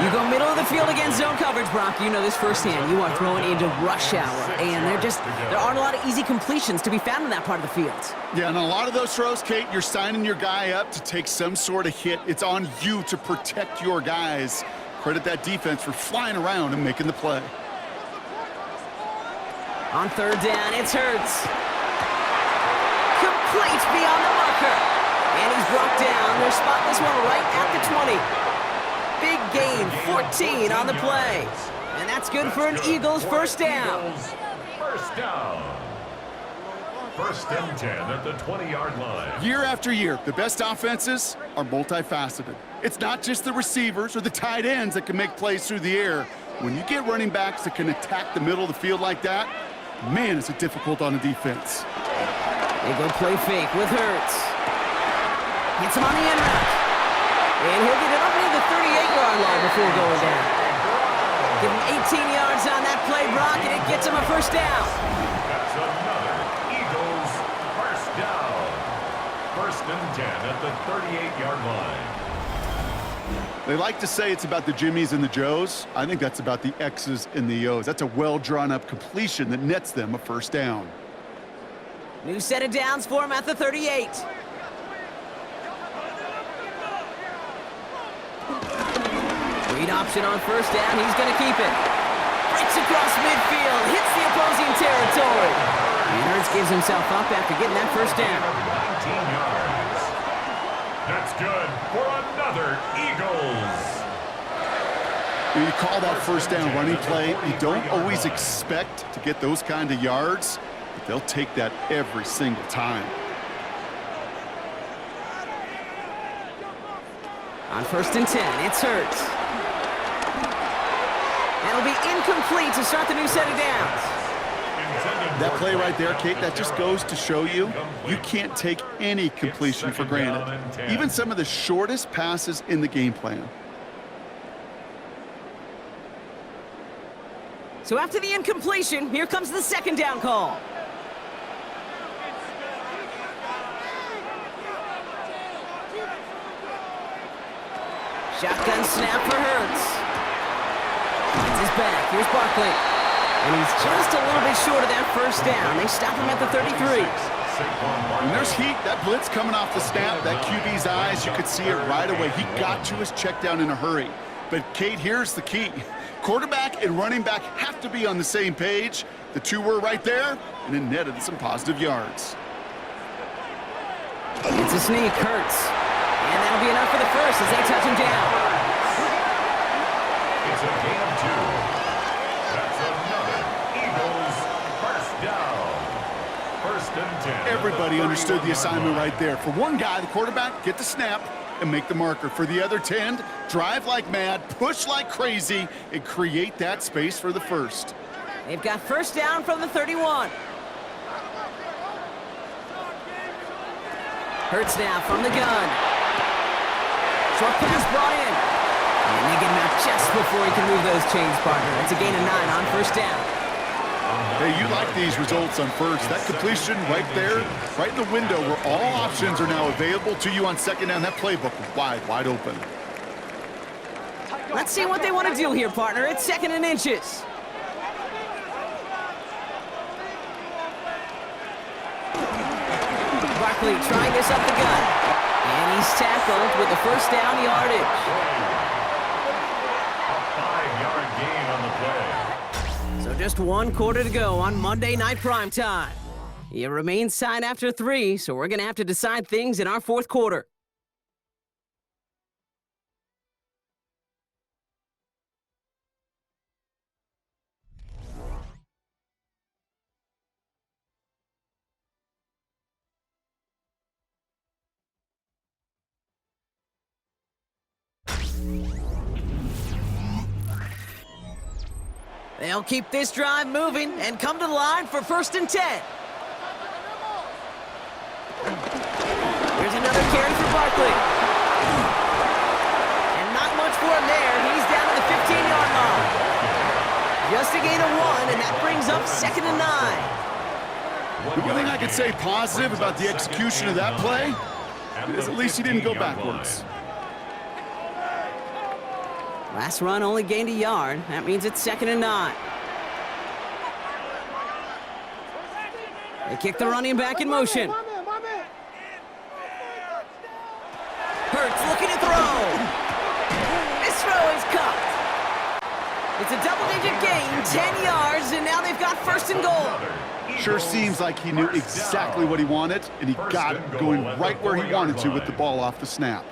You go middle of the field against zone coverage, Brock. You know this firsthand. You are throwing into rush hour, and there aren't a lot of easy completions to be found in that part of the field. Yeah, and a lot of those throws, Kate, you're signing your guy up to take some sort of hit. It's on you to protect your guys. Credit that defense for flying around and making the play. On 3rd down, it's Hurts. Complete beyond the marker. And he's brought down. They're spotting this one right at the 20. Big gain, 14 on the play. And that's good for an Eagles 1st down. 1st down. 1st and 10 at the 20-yard line. Year after year, the best offenses are multifaceted. It's not just the receivers or the tight ends that can make plays through the air. When you get running backs that can attack the middle of the field like that, man, is it difficult on a defense. They go play fake with Hurts. Gets him on the end route. And he'll get it up near the 38-yard line before going down. Give him 18 yards on that play, Brock, and it gets him a 1st down. That's another Eagles 1st down. 1st and 10 at the 38-yard line. They like to say it's about the Jimmies and the Joes. I think that's about the X's and the O's. That's a well-drawn-up completion that nets them a 1st down. New set of downs for him at the 38. Read option on 1st down. He's going to keep it. Breaks across midfield. Hits the opposing territory. And Hurts gives himself up after getting that 1st down. 19 yards. That's good for another Eagles. When you call that 1st down running play, you don't always expect to get those kind of yards. They'll take that every single time. On 1st and 10, it's Hurts. That'll be incomplete to start the new set of downs. That play right there, Kate, that just goes to show you, you can't take any completion for granted. Even some of the shortest passes in the game plan. So after the incompletion, here comes the 2nd down call. Shotgun snap for Hurts. Finds his back. Here's Barkley. And he's just a little bit short of that 1st down. They stop him at the 33. When there's heat, that blitz coming off the snap, that QB's eyes, you could see it right away. He got to his check down in a hurry. But, Kate, here's the key. Quarterback and running back have to be on the same page. The two were right there, and it netted some positive yards. It's a sneak, Hurts. And that'll be enough for the 1st as they touch him down. It's a gain of 2. That's another Eagles first down. First and 10. Everybody understood the assignment right there. For one guy, the quarterback, get the snap and make the marker. For the other 10, drive like mad, push like crazy, and create that space for the first. They've got first down from the 31. Hurts now from the gun. Short pass brought in. And they get him out just before he can move those chains, partner. That's a gain of 9 on first down. Hey, you like these results on first. That completion right there, right in the window where all options are now available to you on second down. That playbook wide open. Let's see what they want to do here, partner. It's 2nd and inches. Barkley trying this up the gut. And he's tackled with the first down yardage. A 5-yard gain on the play. So just 1 quarter to go on Monday Night Primetime. It remains tied after 3, so we're going to have to decide things in our 4th quarter. They'll keep this drive moving and come to the line for first and 10. Here's another carry for Barkley. And not much for him there. He's down to the 15-yard line. Just a gain of 1, and that brings up 2nd and 9. The one thing I could say positive about the execution of that play is at least he didn't go backwards. Last run only gained a yard. That means it's 2nd and 9. They kick the running back in motion. Hurts looking to throw. This throw is caught. It's a double-digit gain, 10 yards, and now they've got first and goal. Sure seems like he knew exactly what he wanted, and he got it going right where he wanted to with the ball off the snap.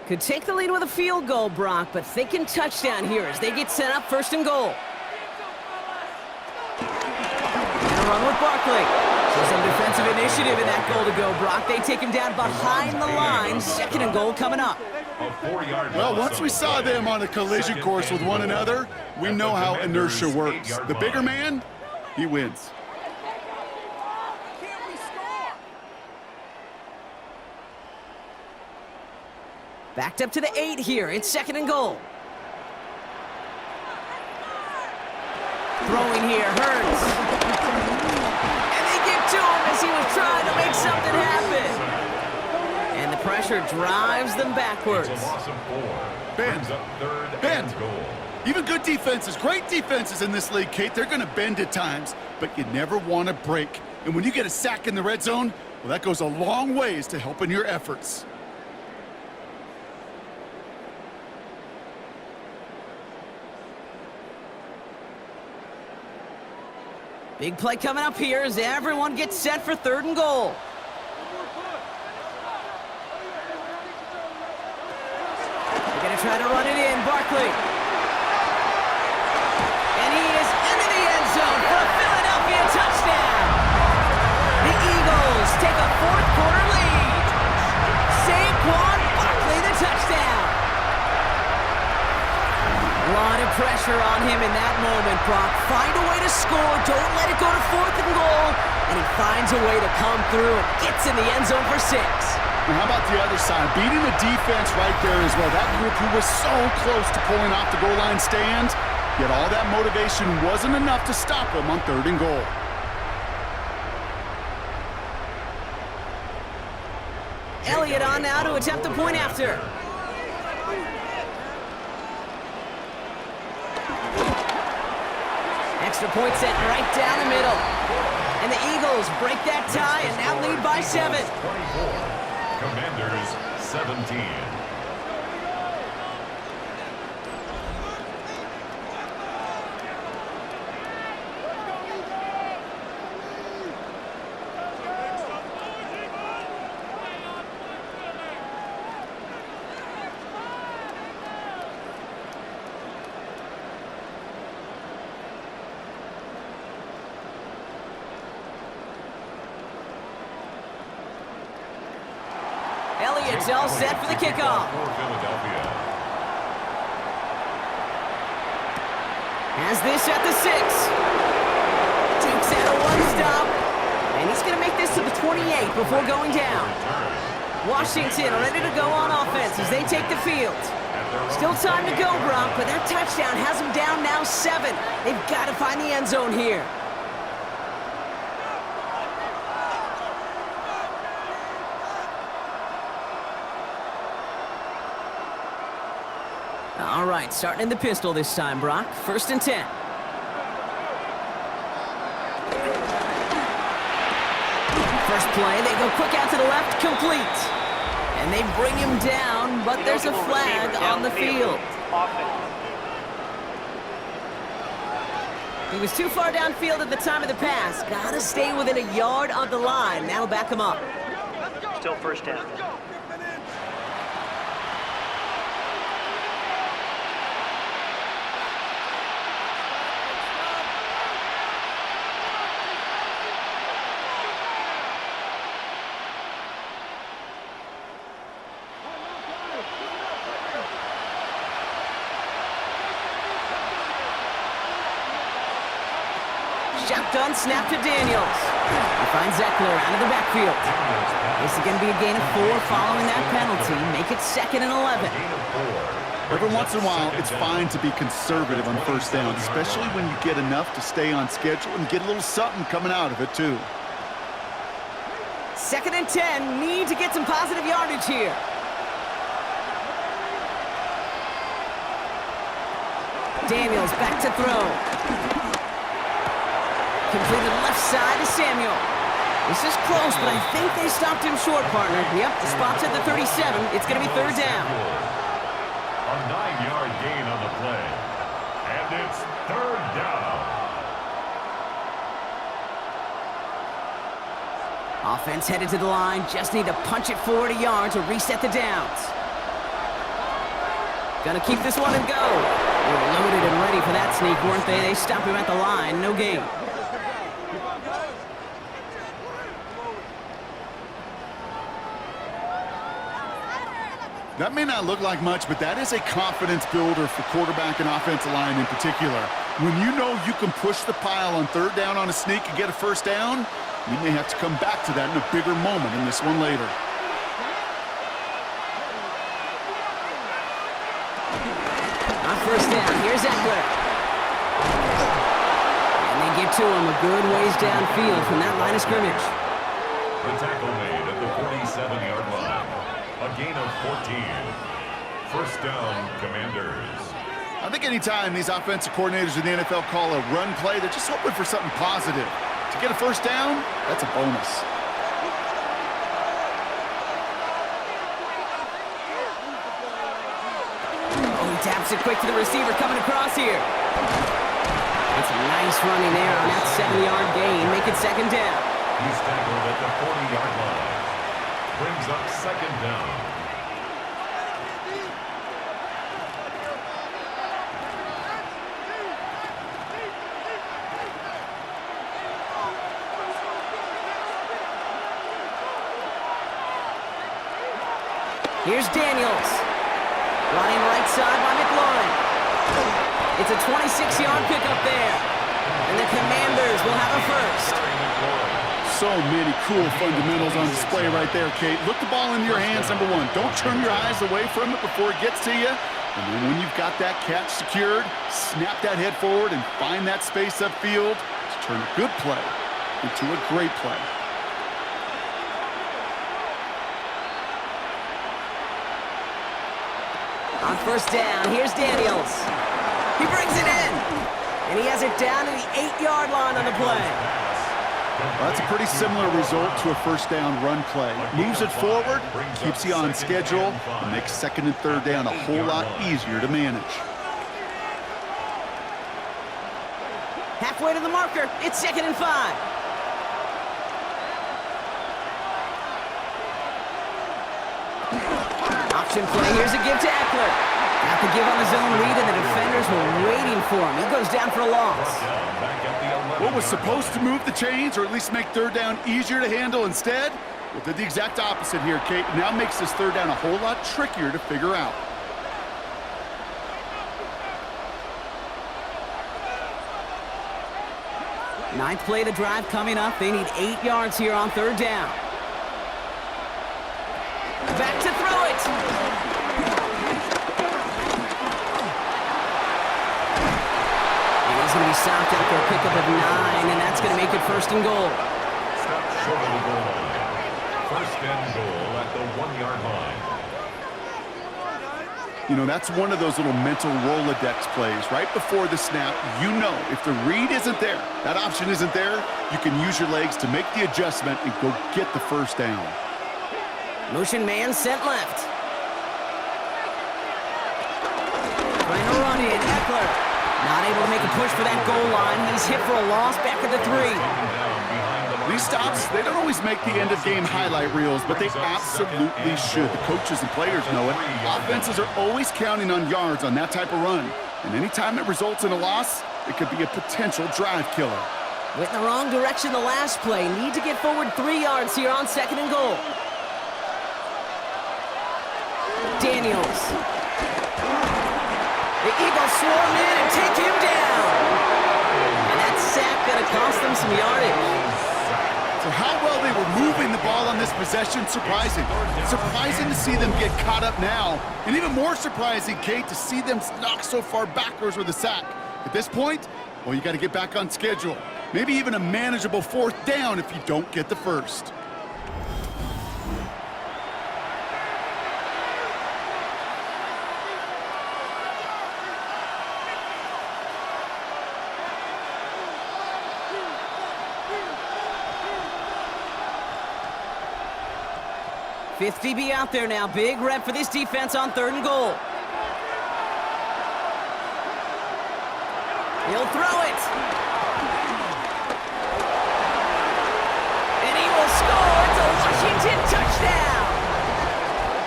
Could take the lead with a field goal, Brock, but thinking touchdown here as they get set up first and goal. And a run with Barkley. So some defensive initiative in that goal to go, Brock. They take him down behind the line. 2nd and goal coming up. Well, once we saw them on a collision course with one another, we know how inertia works. The bigger man, he wins. Backed up to the 8 here. It's 2nd and goal. Throwing here, Hurts. And they get to him as he was trying to make something happen. And the pressure drives them backwards. Bend. Even good defenses, great defenses in this league, Kate, they're going to bend at times, but you never want to break. And when you get a sack in the red zone, well, that goes a long ways to helping your efforts. Big play coming up here as everyone gets set for 3rd and goal. They're going to try to run it in. Barkley. And he is into the end zone for a Philadelphia touchdown. The Eagles take a 4th quarter lead. Saquon Barkley, the touchdown. A lot of pressure on him in that moment, Brock. Find a way to score. Don't let it go to 4th and goal. And he finds a way to come through and gets in the end zone for 6. And how about the other side? Beating the defense right there as well. That group who was so close to pulling off the goal line stand, yet all that motivation wasn't enough to stop them on 3rd and goal. Elliott on now to attempt the point after. Extra point set right down the middle. And the Eagles break that tie and now lead by 7. 24. Commanders 17. Elliott's all set for the kickoff. For Philadelphia. Has this at the 6. Takes out a one-stop. And he's going to make this to the 28 before going down. Washington ready to go on offense as they take the field. Still time to go, Brock, but that touchdown has them down now 7. They've got to find the end zone here. All right, starting in the pistol this time, Brock. 1st and 10. First play, they go quick out to the left, complete. And they bring him down, but there's a flag on the field. He was too far downfield at the time of the pass. Gotta stay within a yard of the line. That'll back him up. Still 1st down. Shotgun snap to Daniels. He finds Eckler out of the backfield. This is going to be a gain of 4 following that penalty. Make it 2nd and 11. Every once in a while, it's fine to be conservative on 1st down, especially when you get enough to stay on schedule and get a little something coming out of it, too. 2nd and 10. Need to get some positive yardage here. Daniels back to throw. Completed left side to Samuel. This is close, but I think they stopped him short, partner. Yep, the spot's at the 37. It's going to be 3rd down. A 9-yard gain on the play. And it's 3rd down. Offense headed to the line. Just need to punch it forward a yard to reset the downs. Gonna keep this one and go. They were loaded and ready for that sneak, weren't they? They stopped him at the line. No gain. That may not look like much, but that is a confidence builder for quarterback and offensive line in particular. When you know you can push the pile on 3rd down on a sneak and get a 1st down, you may have to come back to that in a bigger moment in this one later. On 1st down, here's Eckler. And they get to him a good ways downfield from that line of scrimmage. The tackle made at the 47-yard line. A gain of 14. 1st down, Commanders. I think anytime these offensive coordinators in the NFL call a run play, they're just hoping for something positive. To get a 1st down, that's a bonus. Oh, he taps it quick to the receiver coming across here. That's a nice running there on that 7-yard gain. Make it 2nd down. He's tackled at the 40-yard line. Brings up 2nd down. Here's Daniels. Running right side by McLaurin. It's a 26-yard pickup there. And the Commanders will have a 1st. So many cool fundamentals on display right there, Kate. Look the ball into your hands, number 1. Don't turn your eyes away from it before it gets to you. And then when you've got that catch secured, snap that head forward and find that space upfield to turn a good play into a great play. On 1st down, here's Daniels. He brings it in. And he has it down to the 8-yard line on the play. Well, that's a pretty similar result to a 1st down run play. Moves it forward, keeps you on schedule, and makes 2nd and 3rd down a whole lot easier to manage. Halfway to the marker, it's 2nd and 5. Option play, here's a give to Eckler. Got the give on the zone read, and the defenders were waiting for him. He goes down for a loss. What was supposed to move the chains, or at least make 3rd down easier to handle instead, Well, did the exact opposite here, Kate. Now makes this third down a whole lot trickier to figure out. Ninth play of the drive coming up. They need 8 yards here on third down. Back to throw it. And he's going to be stopped after a pickup of 9, and that's going to make it first and goal. Stop short of the goal line. First and goal at the 1-yard line. You know, that's one of those little mental Rolodex plays. Right before the snap, you know if the read isn't there, that option isn't there, you can use your legs to make the adjustment and go get the first down. Motion man sent left. Trying to run in. Eckler not able to make a push for that goal line. He's hit for a loss back at the 3. These stops, they don't always make the end-of-game highlight reels, but they absolutely should. The coaches and players know it. Offenses are always counting on yards on that type of run. And anytime it results in a loss, it could be a potential drive killer. Went in the wrong direction the last play. Need to get forward 3 yards here on second and goal. Daniels. The Eagles swarm in and take him down. And that sack going to cost them some yardage. So how well they were moving the ball on this possession, surprising. Surprising to see them get caught up now. And even more surprising, Kate, to see them knocked so far backwards with a sack. At this point, well, you got to get back on schedule. Maybe even a manageable fourth down if you don't get the first. Fifth DB out there now. Big rep for this defense on third and goal. He'll throw it. And he will score. It's a Washington touchdown.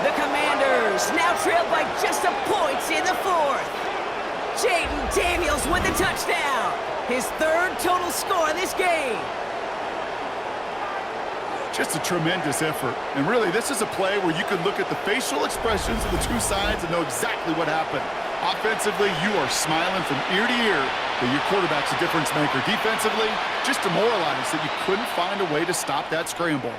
The Commanders now trailed by just a point in the 4th. Jaden Daniels with the touchdown. His 3rd total score in this game. Just a tremendous effort. And really, this is a play where you can look at the facial expressions of the two sides and know exactly what happened. Offensively, you are smiling from ear to ear that your quarterback's a difference maker. Defensively, just demoralized that you couldn't find a way to stop that scramble.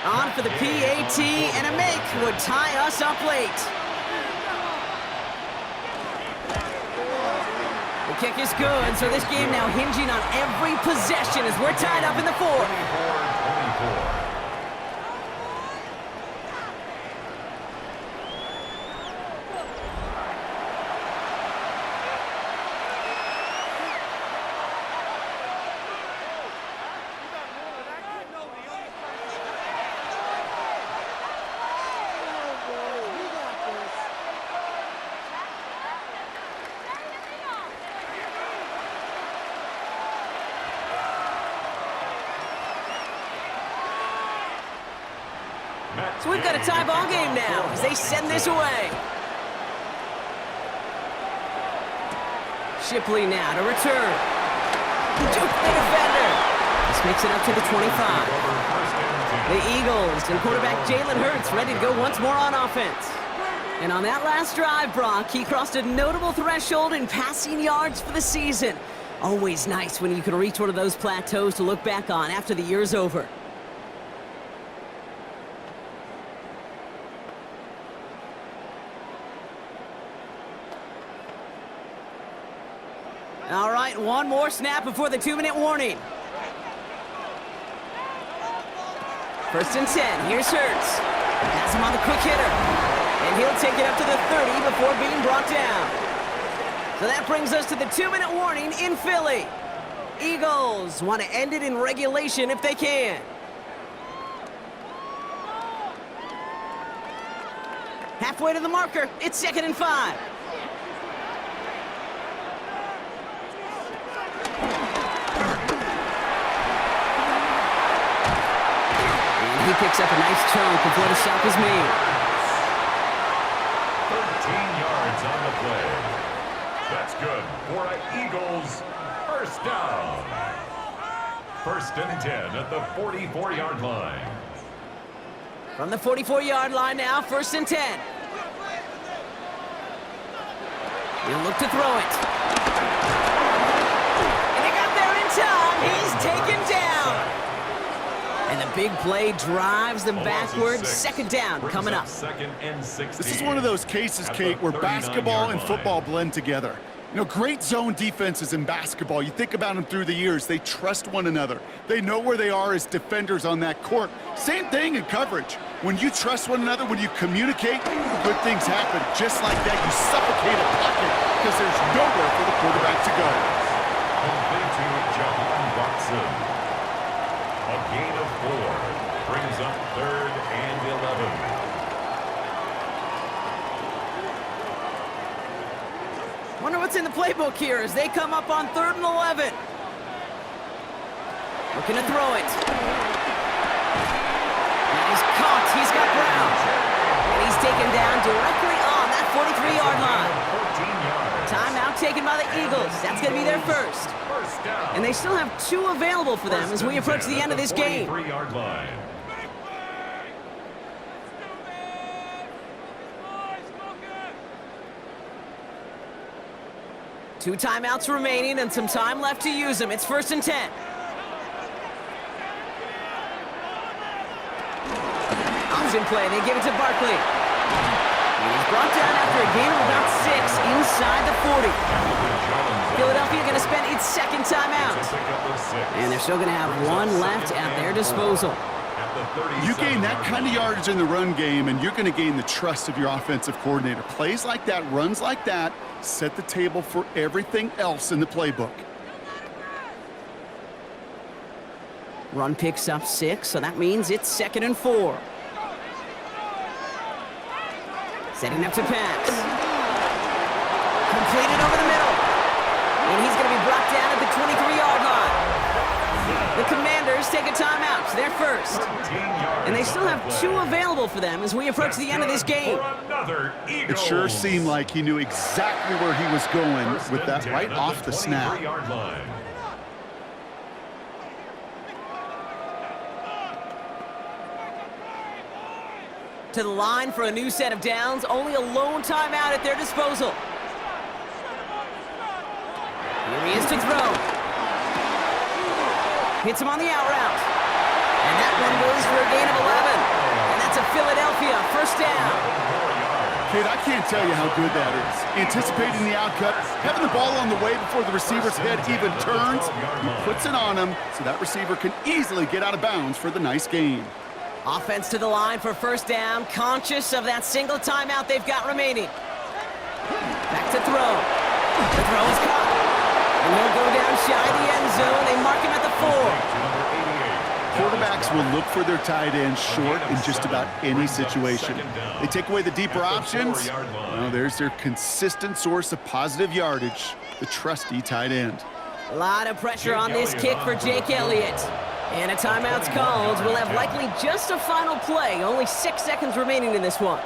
On for the PAT, and a make would tie us up late. The kick is good, so this game now hinging on every possession as we're tied up in the 4th. 24-24. So we've got a tie ball game now as they send this away. Shipley now to return. Juke the defender. This makes it up to the 25. The Eagles and quarterback Jalen Hurts ready to go once more on offense. And on that last drive, Brock, he crossed a notable threshold in passing yards for the season. Always nice when you can reach one of those plateaus to look back on after the year's over. All right, one more snap before the 2-minute warning. 1st and 10, here's Hurts. Has him on the quick hitter. And he'll take it up to the 30 before being brought down. So that brings us to the 2-minute warning in Philly. Eagles want to end it in regulation if they can. Halfway to the marker, it's 2nd and 5. He picks up a nice chunk before the stop is made. 13 yards on the play. That's good for an Eagles first down. First and 10 at the 44-yard line. From the 44-yard line now, first and 10. He'll look to throw it. And they got there in time. He's taken down. And the big play drives them backwards. Second down coming up. Second and 16. This is one of those cases, Kate, where basketball and football blend together. You know, great zone defenses in basketball. You think about them through the years. They trust one another. They know where they are as defenders on that court. Same thing in coverage. When you trust one another, when you communicate, good things happen. Just like that, you suffocate a pocket because there's nowhere for the quarterback to go. Complete to Jahan Watson. A gain of 4 brings up 3rd and 11. Wonder what's in the playbook here as they come up on 3rd and 11. Looking to throw it. And he's caught. He's got Brown. And he's taken down directly on that 43-yard line. Timeout taken by the Eagles. That's going to be their first. And they still have 2 available for them as we approach the end of this game. 43-yard line. Two timeouts remaining and some time left to use them. It's first and 10. Option play. They give it to Barkley. And he's brought down after a gain of about 6 inside the 40. Philadelphia going to spend its second timeout. And they're still going to have 1 left at their disposal. You gain that kind of yardage in the run game, and you're going to gain the trust of your offensive coordinator. Plays like that, runs like that, set the table for everything else in the playbook. Run picks up 6, so that means it's 2nd and 4. Setting up to pass. Completed over the middle. And he's going to be brought down at the 23-yard line. The Commanders take a timeout. They're first. And they still have 2 available for them as we approach the end of this game. It sure seemed like he knew exactly where he was going with that right off the snap. To the line for a new set of downs. Only a lone timeout at their disposal. Here he is to throw. Hits him on the out route. And that one goes for a gain of 11. And that's a Philadelphia first down. Kid, I can't tell you how good that is. Anticipating the outcut, having the ball on the way before the receiver's head even turns, he puts it on him so that receiver can easily get out of bounds for the nice gain. Offense to the line for first down, conscious of that single timeout they've got remaining. Back to throw. The throw is caught. And he'll go down shy of the end zone. They mark him at the 4. Quarterbacks will look for their tight end short in just about any situation. They take away the deeper options. Well, there's their consistent source of positive yardage, the trusty tight end. A lot of pressure on this kick for Jake Elliott. And a timeout's called. We'll have likely just a final play. Only 6 seconds remaining in this one.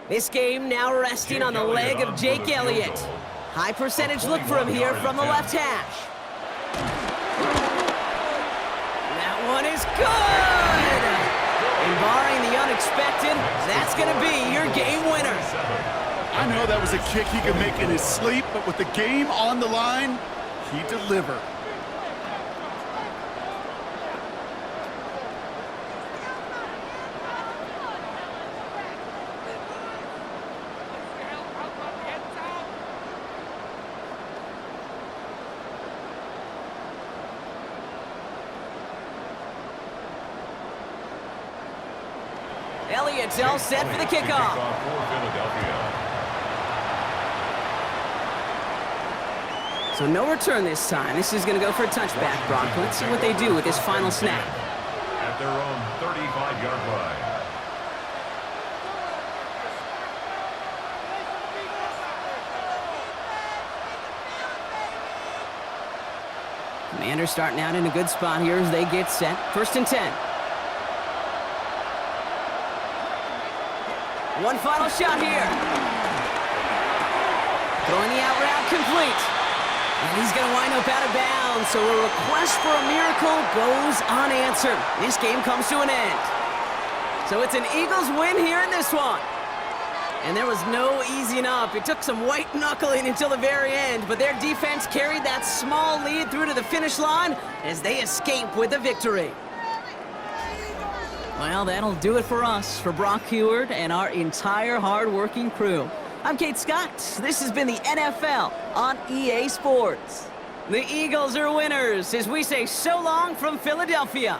This game now resting on the leg of Jake Elliott. High percentage look for him here from the left hash. That one is good! And barring the unexpected, that's going to be your game winner. I know that was a kick he could make in his sleep, but with the game on the line, he delivered. Elliott's all set for the kickoff. So no return this time. This is going to go for a touchback, Brock. Let's see what they do with this final snap. At their own 35-yard line. Commanders starting out in a good spot here as they get set. 1st and 10. One final shot here. Throwing the out route complete. And he's going to wind up out of bounds, so a request for a miracle goes unanswered. This game comes to an end. So it's an Eagles win here in this one. And there was no easing up. It took some white knuckling until the very end, but their defense carried that small lead through to the finish line as they escape with the victory. Well, that'll do it for us, for Brock Heward and our entire hard-working crew. I'm Kate Scott. This has been the NFL on EA Sports. The Eagles are winners as we say so long from Philadelphia.